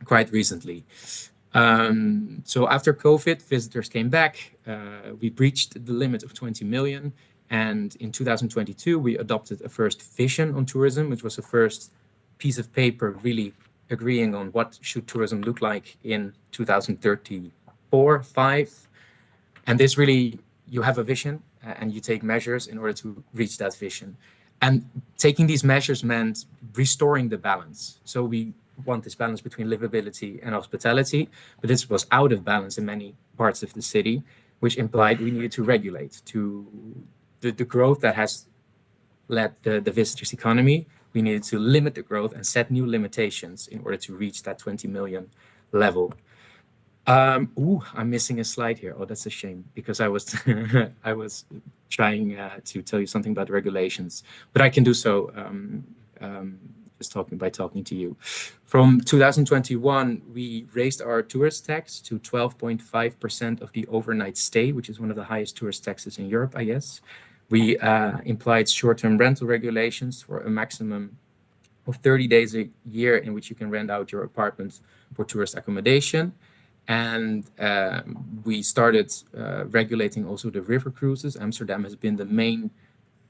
quite recently. So after COVID, visitors came back. We breached the limit of 20 million. And in 2022, we adopted a first vision on tourism, which was the first piece of paper really agreeing on what should tourism look like in 2034, 5. And this really, you have a vision and you take measures in order to reach that vision. And taking these measures meant restoring the balance. So we want this balance between livability and hospitality, but this was out of balance in many parts of the city, which implied we needed to regulate to the growth that has led the visitors economy. We needed to limit the growth and set new limitations in order to reach that 20 million level. I'm missing a slide here. Oh, that's a shame, because I was I was trying to tell you something about the regulations, but I can do so just talking to you. From 2021, we raised our tourist tax to 12.5% of the overnight stay, which is one of the highest tourist taxes in Europe, I guess. We implied short-term rental regulations for a maximum of 30 days a year in which you can rent out your apartment for tourist accommodation. And we started regulating also the river cruises. Amsterdam has been the main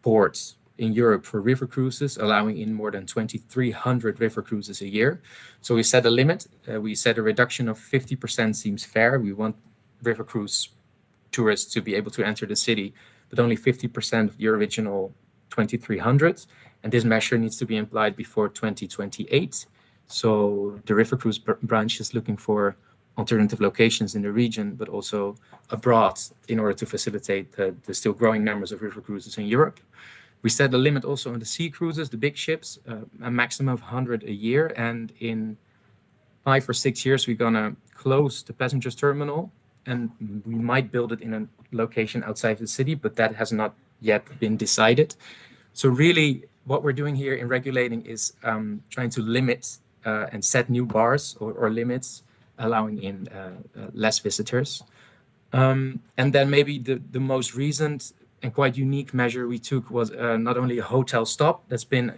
port in Europe for river cruises, allowing in more than 2,300 river cruises a year. So we set a limit. We set a reduction of 50% seems fair. We want river cruise tourists to be able to enter the city, but only 50% of the original 2,300. And this measure needs to be applied before 2028. So the river cruise branch is looking for alternative locations in the region, but also abroad in order to facilitate the still growing numbers of river cruises in Europe. We set a limit also on the sea cruises, the big ships, a maximum of 100 a year. And in 5 or 6 years, we're gonna close the passengers terminal, and we might build it in a location outside the city, but that has not yet been decided. So really what we're doing here in regulating is trying to limit and set new bars or limits, allowing in less visitors. And then maybe the most recent and quite unique measure we took was not only a hotel stop that's been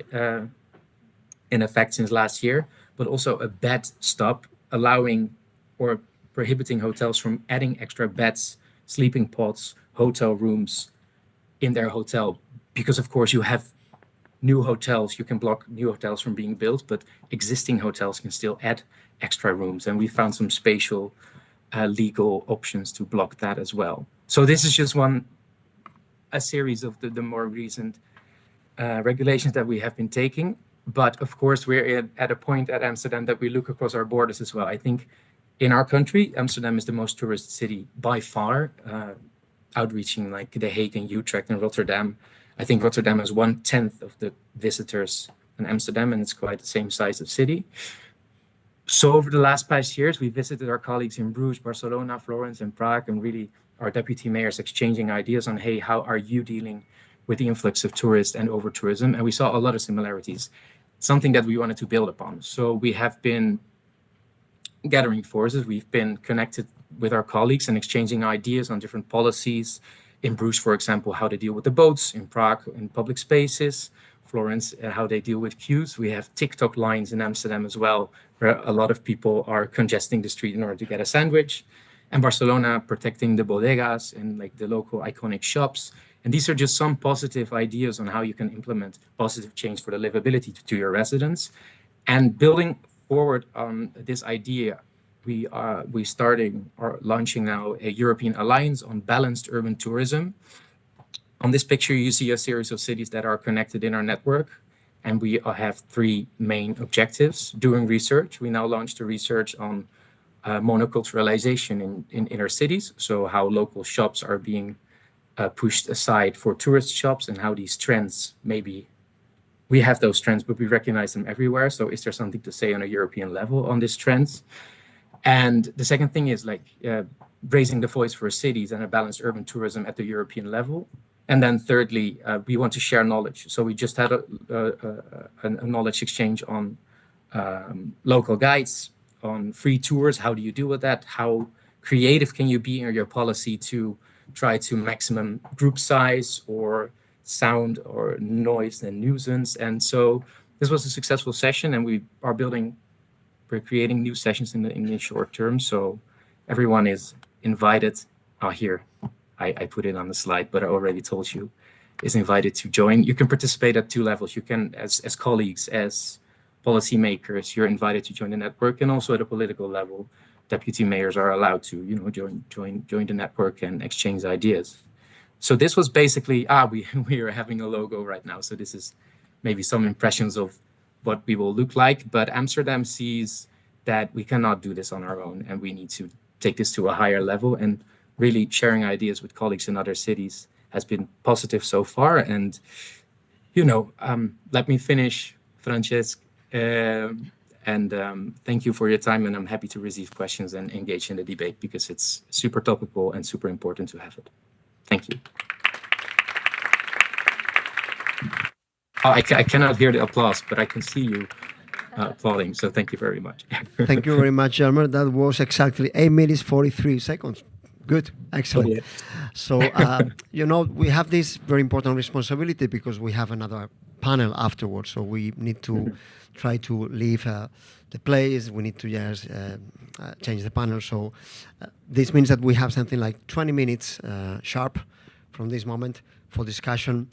in effect since last year, but also a bed stop, allowing or prohibiting hotels from adding extra beds, sleeping pods, hotel rooms in their hotel. Because of course you have new hotels, you can block new hotels from being built, but existing hotels can still add extra rooms. And we found some spatial legal options to block that as well. So this is just a series of the more recent regulations that we have been taking. But of course, we're at a point at Amsterdam that we look across our borders as well. I think in our country, Amsterdam is the most tourist city by far, outreaching like The Hague and Utrecht and Rotterdam. I think Rotterdam has 1/10 of the visitors in Amsterdam, and it's quite the same size of city. So over the last past years, we visited our colleagues in Bruges, Barcelona, Florence, and Prague, and really our deputy mayors exchanging ideas on, hey, how are you dealing with the influx of tourists and over tourism? And we saw a lot of similarities, something that we wanted to build upon. So we have been gathering forces. We've been connected with our colleagues and exchanging ideas on different policies. In Bruges, for example, how they deal with the boats. In Prague, in public spaces. Florence, how they deal with queues. We have TikTok lines in Amsterdam as well, where a lot of people are congesting the street in order to get a sandwich. And Barcelona, protecting the bodegas and like the local iconic shops. And these are just some positive ideas on how you can implement positive change for the livability to your residents. And building forward on this idea, we starting or launching now a European alliance on balanced urban tourism. On this picture, you see a series of cities that are connected in our network, and we have 3 main objectives. Doing research, we now launched a research on monoculturalization in inner cities, so how local shops are being pushed aside for tourist shops and how these trends maybe we have those trends, but we recognize them everywhere. So is there something to say on a European level on these trends? And the second thing is like raising the voice for cities and a balanced urban tourism at the European level. And then thirdly, we want to share knowledge. So we just had a knowledge exchange on local guides, on free tours. How do you deal with that? How creative can you be in your policy to try to maximum group size or sound or noise and nuisance? And so this was a successful session, and we're creating new sessions in the short term. So everyone is invited. Here, I put it on the slide, but I already told you, is invited to join. You can participate at 2 levels. You can, as colleagues, as policymakers, you're invited to join the network, and also at a political level, deputy mayors are allowed to, join the network and exchange ideas. So this was basically, we are having a logo right now. So this is maybe some impressions of what we will look like, but Amsterdam sees that we cannot do this on our own, and we need to take this to a higher level, and really sharing ideas with colleagues in other cities has been positive so far. And, let me finish, Francesc, and thank you for your time, and I'm happy to receive questions and engage in the debate because it's super topical and super important to have it. Thank you. Oh, I cannot hear the applause, but I can see you applauding, so thank you very much. Thank you very much, Elmer. That was exactly 8 minutes, 43 seconds. Good, excellent. Yeah. So, we have this very important responsibility because we have another panel afterwards. So we need to try to leave the place. We need to just change the panel. So this means that we have something like 20 minutes sharp from this moment for discussion.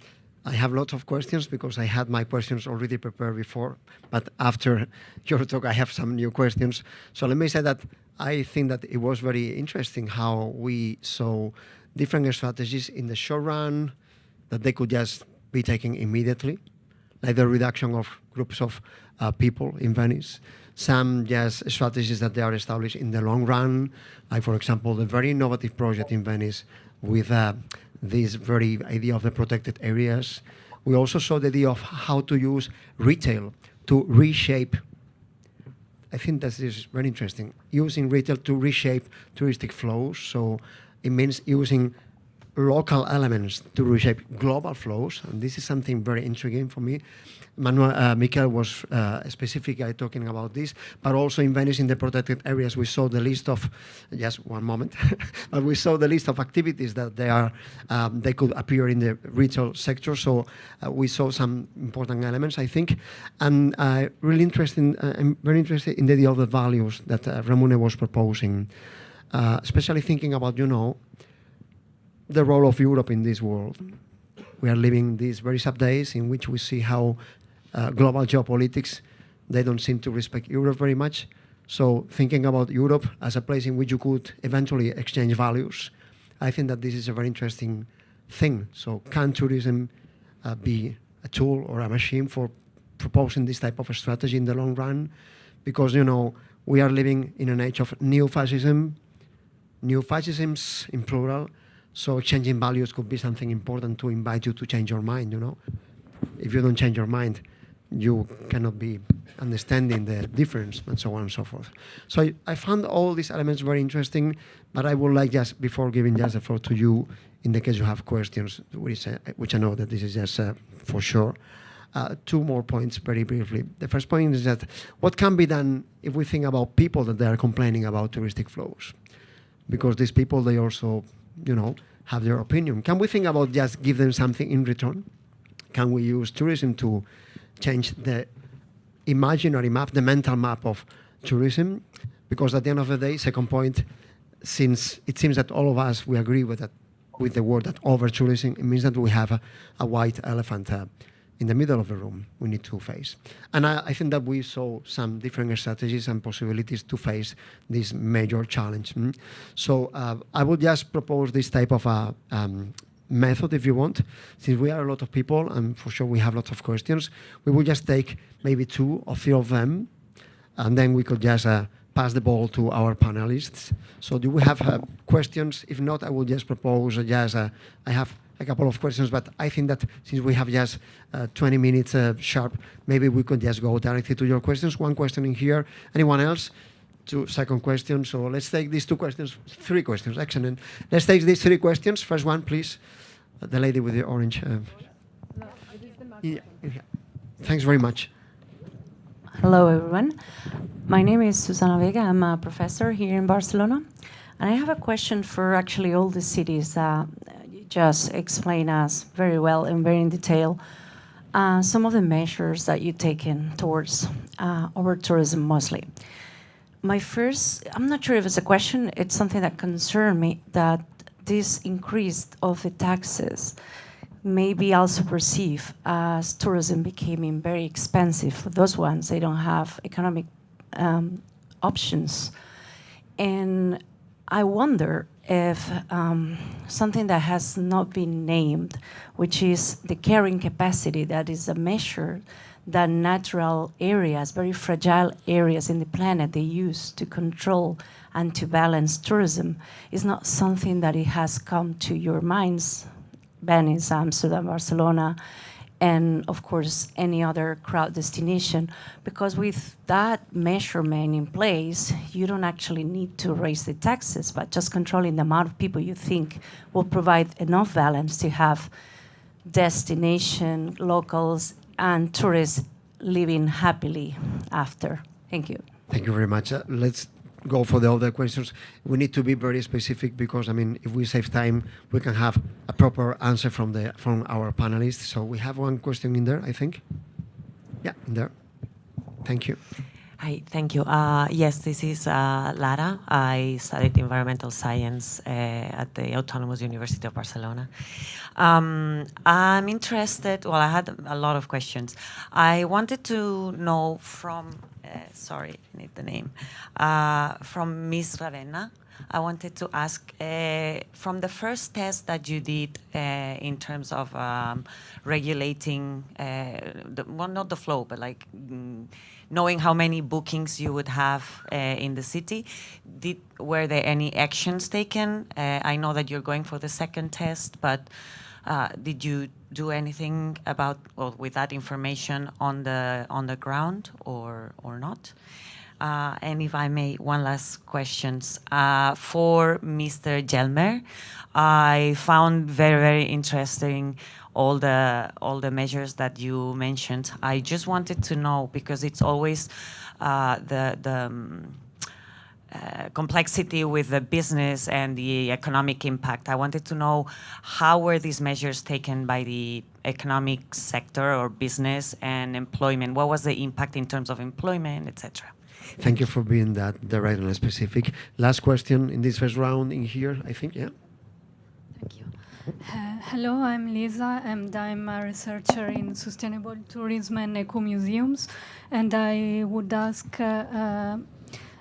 I have lots of questions because I had my questions already prepared before, but after your talk, I have some new questions. So let me say that I think that it was very interesting how we saw different strategies in the short run that they could just be taken immediately, like the reduction of groups of people in Venice. Some just strategies that they are established in the long run, like for example, the very innovative project in Venice with this very idea of the protected areas. We also saw the idea of how to use retail to reshape. I think that is very interesting, using retail to reshape touristic flows. So it means using local elements to reshape global flows, and this is something very intriguing for me. Michael was specifically talking about this, but also in Venice, in the protected areas, we saw the list of, just one moment, but we saw the list of activities that they could appear in the retail sector. So we saw some important elements, I think, and really interesting. I'm very interested in the idea of the values that Ramune was proposing, especially thinking about, the role of Europe in this world. We are living these very sad days in which we see how global geopolitics, they don't seem to respect Europe very much. So thinking about Europe as a place in which you could eventually exchange values, I think that this is a very interesting thing. So can tourism be a tool or a machine for proposing this type of a strategy in the long run? Because, we are living in an age of neo-fascisms in plural. So exchanging values could be something important to invite you to change your mind, If you don't change your mind, you cannot be understanding the difference and so on and so forth. So I found all these elements very interesting, but I would like just, before giving just the floor to you, in the case you have questions, which I know that this is just for sure, 2 more points very briefly. The first point is that what can be done if we think about people that they are complaining about touristic flows? Because these people, they also have their opinion. Can we think about just give them something in return? Can we use tourism to change the imaginary map, the mental map of tourism? Because at the end of the day, second point, since it seems that all of us, we agree with that, with the word that over-tourism, it means that we have a white elephant in the middle of the room we need to face. And I think that we saw some different strategies and possibilities to face this major challenge. So I would just propose this type of a method, if you want. Since we are a lot of people, and for sure we have lots of questions, we will just take maybe 2 or 3 of them, and then we could just pass the ball to our panelists. So do we have questions? If not, I will just propose I have a couple of questions, but I think that since we have just 20 minutes sharp, maybe we could just go directly to your questions. One question in here. Anyone else? Second question. So let's take these three questions. Excellent. Let's take these three questions. First one, please. The lady with the orange. Yeah. Thanks very much. Hello, everyone. My name is Susana Vega. I'm a professor here in Barcelona. And I have a question for actually all the cities that you just explained us very well and very in detail. Some of the measures that you've taken towards over-tourism mostly. I'm not sure if it's a question, it's something that concerned me, that this increase of the taxes may be also perceived as tourism becoming very expensive for those ones. They don't have economic options. And I wonder if something that has not been named, which is the carrying capacity, that is a measure that natural areas, very fragile areas in the planet, they use to control and to balance tourism, is not something that it has come to your minds, Venice, Amsterdam, Barcelona, and of course any other crowd destination, because with that measurement in place, you don't actually need to raise the taxes, but just controlling the amount of people you think will provide enough balance to have destination, locals, and tourists living happily after. Thank you. Thank you very much. Let's go for the other questions. We need to be very specific because, I mean, if we save time, we can have a proper answer from our panelists. So we have one question in there, I think. Yeah, in there. Thank you. Hi, thank you. Yes, this is Lara. I studied environmental science at the Autonomous University of Barcelona. I'm interested, well, I had a lot of questions. I wanted to know from, sorry, I need the name, from Ms. Ravenna. I wanted to ask, from the first test that you did in terms of regulating, well, not the flow, but like knowing how many bookings you would have in the city, were there any actions taken? I know that you're going for the second test, but did you do anything about, well, with that information on the ground or not? And if I may, one last question. For Mr. Jelmer, I found very, very interesting all the measures that you mentioned. I just wanted to know, because it's always the complexity with the business and the economic impact. I wanted to know, how were these measures taken by the economic sector or business and employment? What was the impact in terms of employment, etc.? Thank you for being that direct and specific. Last question in this first round in here, I think, yeah? Thank you. Hello, I'm Lisa, and I'm a researcher in sustainable tourism and eco-museums. And I would ask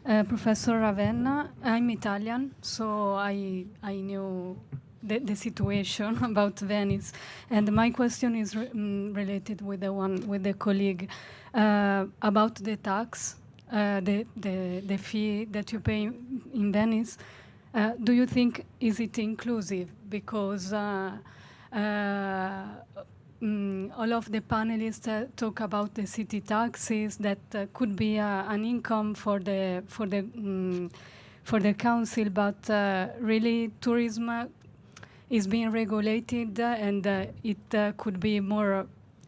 Professor Ravenna, I'm Italian, so I knew the situation about Venice. And my question is related with the colleague about the tax. The fee that you pay in Venice, do you think is it inclusive? Because all of the panelists talk about the city taxes that could be an income for the council, but really tourism is being regulated, and it could be more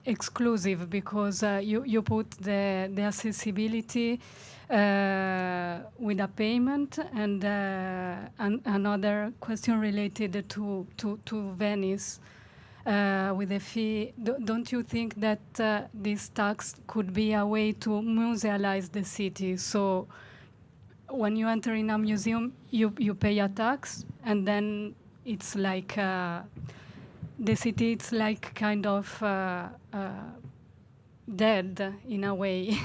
exclusive, because you put the accessibility with a payment, and another question related to Venice with the fee. Don't you think that this tax could be a way to musealize the city? So when you enter in a museum, you pay a tax, and then it's like the city, it's like kind of dead in a way,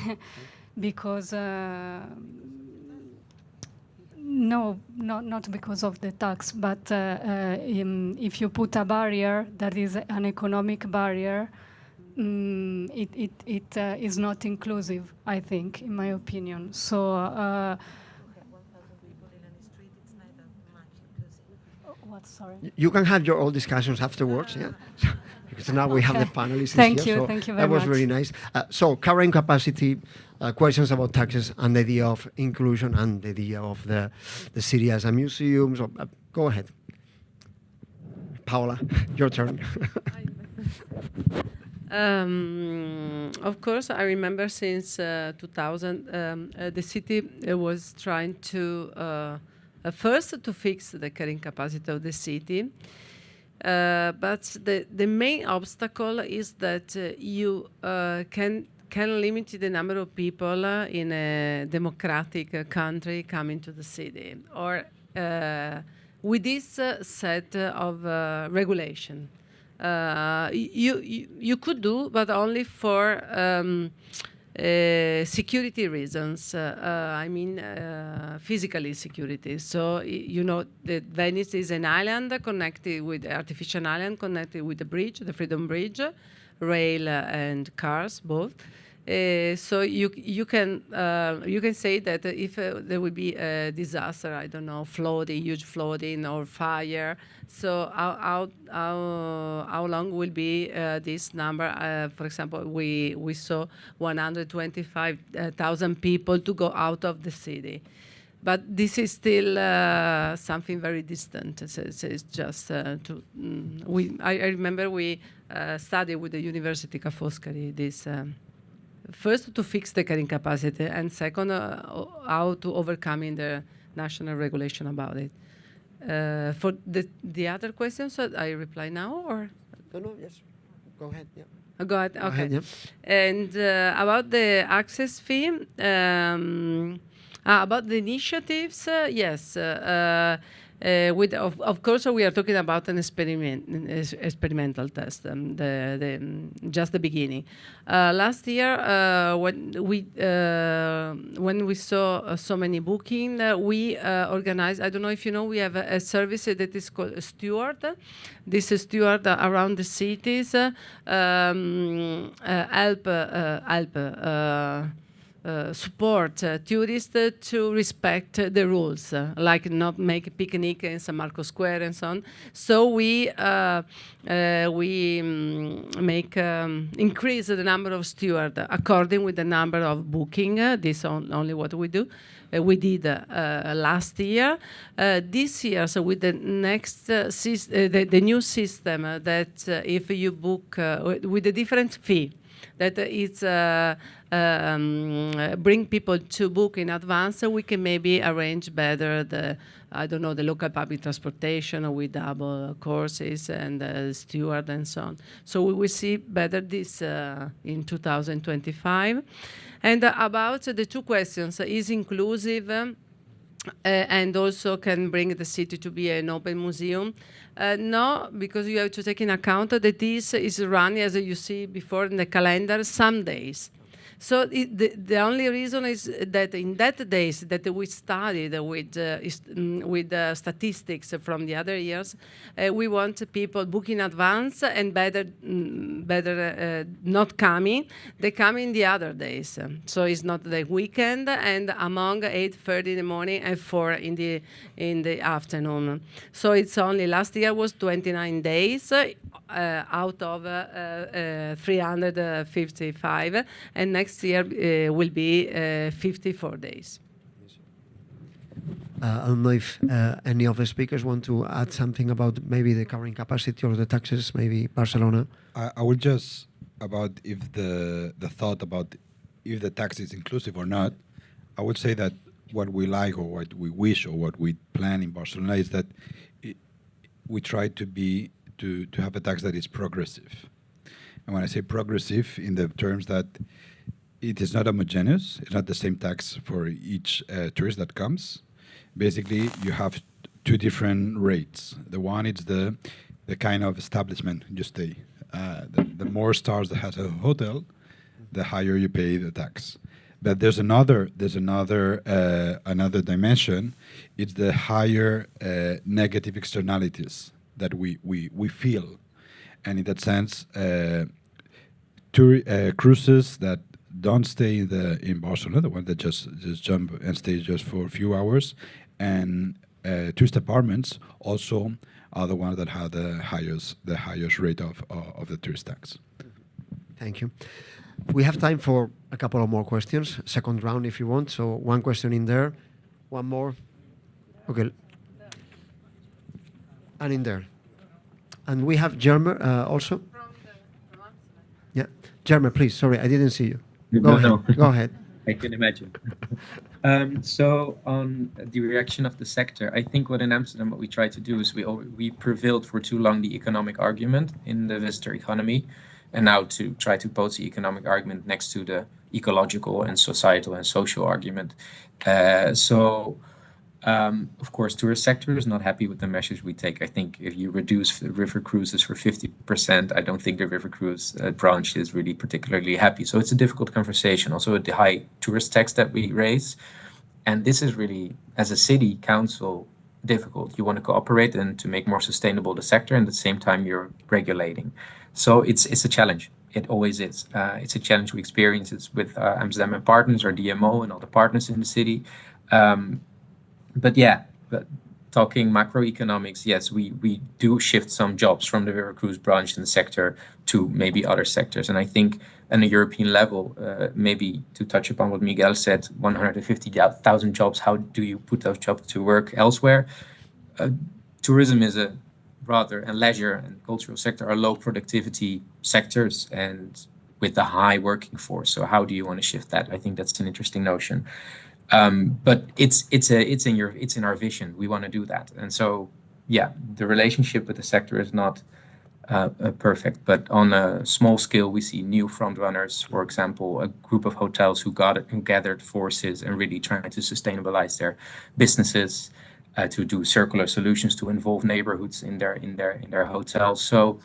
because no, not because of the tax, but if you put a barrier that is an economic barrier, it is not inclusive, I think, in my opinion. So What, sorry? You can have your all discussions afterwards, yeah? Because now we have the panelists Thank here. you, So thank you very that was much. really nice. So carrying capacity, questions about taxes, and the idea of inclusion, and the idea of the city as a museum. So go ahead. Paola, your turn. Of course, I remember since 2000, the city was trying to first to fix the carrying capacity of the city, but the main obstacle is that you can limit the number of people in a democratic country coming to the city, or with this set of regulation. You could do, but only for security reasons. I mean, physically security. So you know that Venice is an island connected with artificial island connected with the bridge, the Freedom Bridge, rail and cars both. So you can say that if there will be a disaster, I don't know, flooding, huge flooding or fire. So how long will be this number? For example, we saw 125,000 people to go out of the city. But this is still something very distant. It's just I remember we studied with the University Ca' Foscari this. First, to fix the carrying capacity, and second, how to overcome the national regulation about it. For the other questions, I reply now, or? No, yes. Go ahead, yeah. Go ahead, okay. Go ahead, yeah. And about the access fee, about the initiatives, yes. Of course, we are talking about an experimental test, just the beginning. Last year, when we saw so many booking, we organized. I don't know if you know, we have a service that is called Steward. This is Steward around the cities, support tourists to respect the rules, like not make a picnic in San Marco Square and so on. So we make increase the number of stewards according with the number of booking. This only what we do. We did last year. This year, so with the next the new system that if you book with a different fee, that it's bring people to book in advance, so we can maybe arrange better the local public transportation with double courses and steward and so on. So we will see better this in 2025. And about the two questions, is inclusive and also can bring the city to be an open museum? No, because you have to take in account that this is run, as you see before in the calendar, some days. So the only reason is that in that days that we studied with statistics from the other years, we want people book in advance and better not coming. They come in the other days. So it's not the weekend and among 8:30 in the morning and 4 in the afternoon. So it's only last year was 29 days out of 355, and next year will be 54 days. I don't know if any of the speakers want to add something about maybe the carrying capacity or the taxes, maybe Barcelona. I would just about if the thought about if the tax is inclusive or not. I would say that what we like or what we wish or what we plan in Barcelona is that we try to have a tax that is progressive. And when I say progressive, in the terms that it is not homogeneous, it's not the same tax for each tourist that comes. Basically, you have two different rates. The one is the kind of establishment you stay. The more stars that has a hotel, the higher you pay the tax. But there's another dimension. It's the higher negative externalities that we feel, and in that sense, cruises that don't stay in Barcelona, the one that just jump and stay just for a few hours, and tourist apartments also are the ones that have the highest rate of the tourist tax. Thank you. We have time for a couple of more questions. Second round, if you want. So one question in there, one more. Okay. And in there. And we have Jerme also. Yeah, Jerme, please. Sorry, I didn't see you. Go ahead. Go ahead. I can imagine. So on the reaction of the sector, I think what in Amsterdam, what we try to do is we prevailed for too long the economic argument in the visitor economy, and now to try to pose the economic argument next to the ecological and societal and social argument. Of course, tourist sector is not happy with the measures we take. I think if you reduce the river cruises for 50%, I don't think the river cruise branch is really particularly happy. So it's a difficult conversation. Also, with the high tourist tax that we raise, and this is really, as a city council, difficult. You want to cooperate and to make more sustainable the sector, and at the same time you're regulating. So it's a challenge. It always is. It's a challenge we experience. It's with Amsterdam and partners, our DMO, and all the partners in the city. But talking macroeconomics, yes, we do shift some jobs from the river cruise branch in the sector to maybe other sectors. And I think on a European level, maybe to touch upon what Miguel said, 150,000 jobs, how do you put those jobs to work elsewhere? Tourism is and leisure and cultural sector are low productivity sectors and with a high working force. So how do you want to shift that? I think that's an interesting notion. But it's in our vision. We want to do that, and so the relationship with the sector is not perfect. But on a small scale, we see new front runners. For example, a group of hotels who gathered forces and really trying to sustainabilize their businesses, to do circular solutions to involve neighborhoods in their hotels. So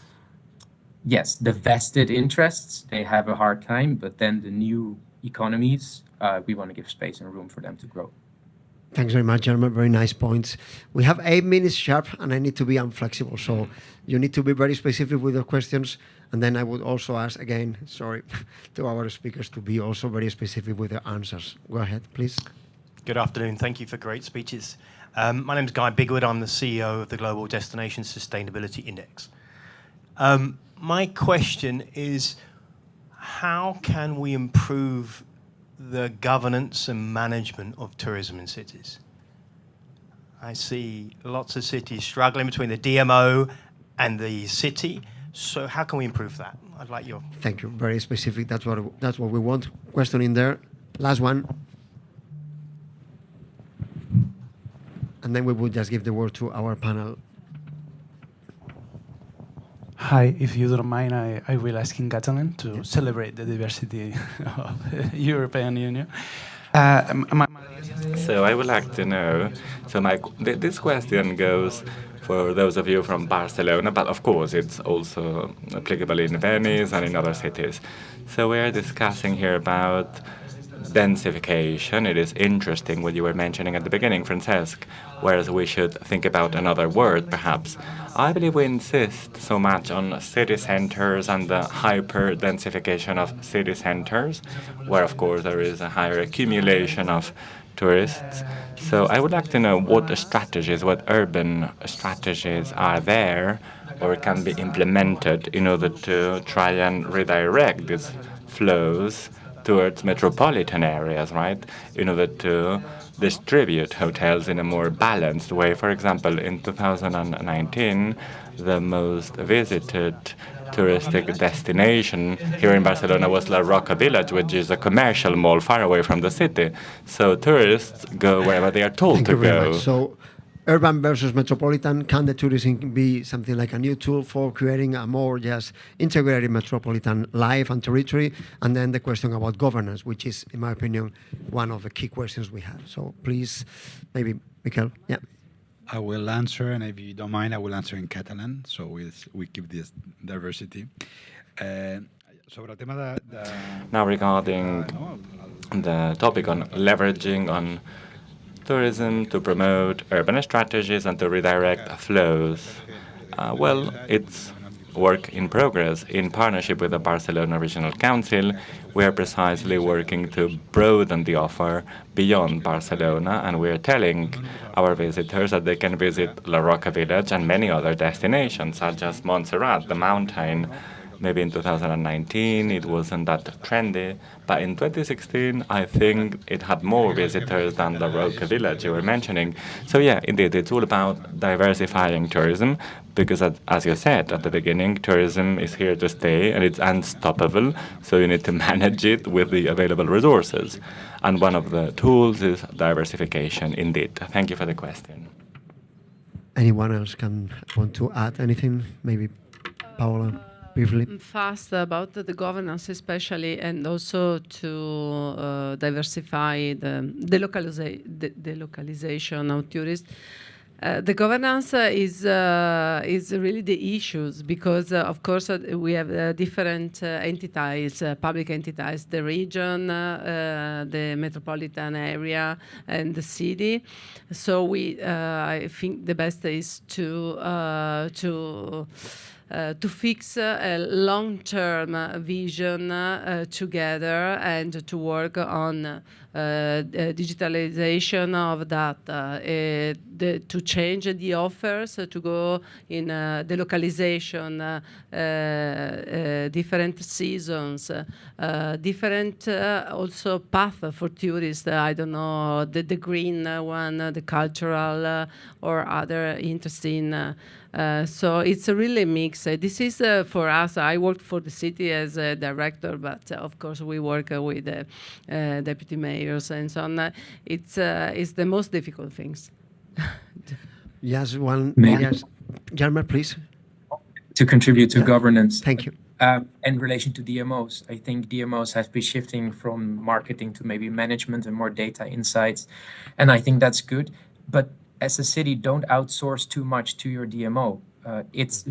yes, the vested interests, they have a hard time, but then the new economies, we want to give space and room for them to grow. Thanks very much, Jerme. Very nice points. We have 8 minutes sharp, and I need to be unflexible. So you need to be very specific with your questions. And then I would also ask again, sorry, to our speakers to be also very specific with their answers. Go ahead, please. Good afternoon. Thank you for great speeches. My name is Guy Bigwood. I'm the CEO of the Global Destination Sustainability Index. My question is, how can we improve the governance and management of tourism in cities? I see lots of cities struggling between the DMO and the city. So how can we improve that? I'd like your... Thank you. Very specific. That's what we want. Question in there. Last one. And then we will just give the word to our panel. Hi, if you don't mind, I will ask in Catalan to celebrate the diversity of the European Union. So I would like to know, this question goes for those of you from Barcelona, but of course it's also applicable in Venice and in other cities. So we're discussing here about densification. It is interesting what you were mentioning at the beginning, Francesc, whereas we should think about another word, perhaps. I believe we insist so much on city centers and the hyper-densification of city centers, where, of course, there is a higher accumulation of tourists. So I would like to know what strategies, what urban strategies are there or can be implemented in order to try and redirect these flows towards metropolitan areas, right, in order to distribute hotels in a more balanced way. For example, in 2019, the most visited touristic destination here in Barcelona was La Roca Village, which is a commercial mall far away from the city. So tourists go wherever they are told to go. Thank you very much. So urban versus metropolitan, can the tourism be something like a new tool for creating a more just integrated metropolitan life and territory? And then the question about governance, which is, in my opinion, one of the key questions we have. So please, maybe, Miquel. Yeah. I will answer, and if you don't mind, I will answer in Catalan, so we keep this diversity. Now regarding the topic on leveraging on tourism to promote urban strategies and to redirect flows. Well, it's work in progress. In partnership with the Barcelona Regional Council, we are precisely working to broaden the offer beyond Barcelona, and we are telling our visitors that they can visit La Roca Village and many other destinations, such as Montserrat, the mountain. Maybe in 2019 it wasn't that trendy, but in 2016 I think it had more visitors than the Roca Village you were mentioning. So yeah, indeed, it's all about diversifying tourism, because as you said at the beginning, tourism is here to stay and it's unstoppable, so you need to manage it with the available resources. And one of the tools is diversification, indeed. Thank you for the question. Anyone else want to add anything? Maybe Paola? Briefly. Fast about the governance especially, and also to diversify the localization of tourists. The governance is really the issues, because of course we have different entities, public entities, the region, the metropolitan area, and the city. So I think the best is to fix a long-term vision together, and to work on digitalization of data, to change the offers, to go in the localization, different seasons, different also path for tourists. I don't know, the green one, the cultural, or other interesting. So it's a really mix. This is for us. I worked for the city as a director, but of course we work with deputy mayors and so on. It's the most difficult things. Yes, Jarmer, please. To contribute to governance. Thank you. In relation to DMOs, I think DMOs have been shifting from marketing to maybe management and more data insights, and I think that's good. But as a city, don't outsource too much to your DMO.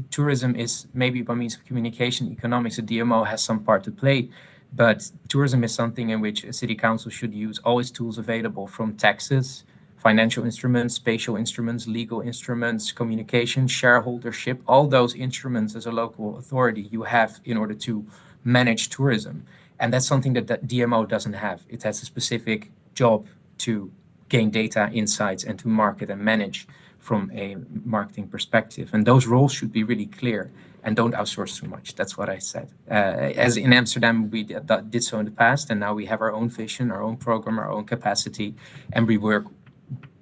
Tourism is maybe by means of communication, economics, a DMO has some part to play, but tourism is something in which a city council should use all its tools available, from taxes, financial instruments, spatial instruments, legal instruments, communication, shareholdership, all those instruments as a local authority you have in order to manage tourism. And that's something that DMO doesn't have. It has a specific job to gain data insights and to market and manage from a marketing perspective. And those roles should be really clear, and don't outsource too much. That's what I said. As in Amsterdam, we did so in the past, and now we have our own vision, our own program, our own capacity, and we work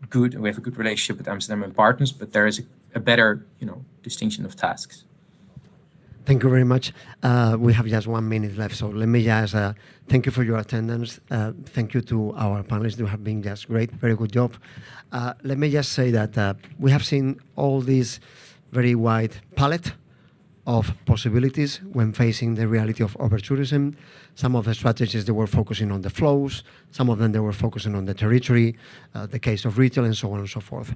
good. We have a good relationship with Amsterdam and partners, but there is a better, distinction of tasks. Thank you very much. We have just 1 minute left, so let me just thank you for your attendance. Thank you to our panelists. You have been just great, very good job. Let me just say that we have seen all this very wide palette of possibilities when facing the reality of over-tourism. Some of the strategies, they were focusing on the flows. Some of them, they were focusing on the territory, the case of retail, and so on and so forth.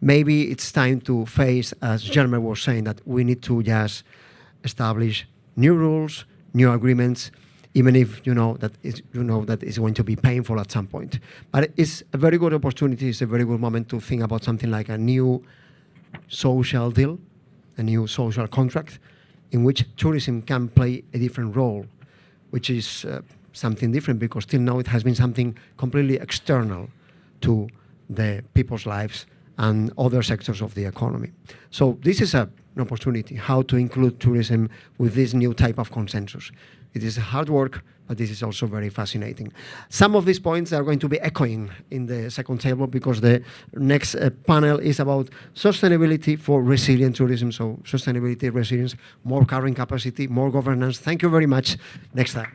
Maybe it's time to face, as Jeremy was saying, that we need to just establish new rules, new agreements, even if you know that it's going to be painful at some point. But it's a very good opportunity, it's a very good moment to think about something like a new social deal, a new social contract, in which tourism can play a different role, which is something different, because till now it has been something completely external to the people's lives and other sectors of the economy. So this is an opportunity, how to include tourism with this new type of consensus. It is hard work, but this is also very fascinating. Some of these points are going to be echoing in the second table, because the next panel is about sustainability for resilient tourism. So sustainability, resilience, more carrying capacity, more governance. Thank you very much. Next time.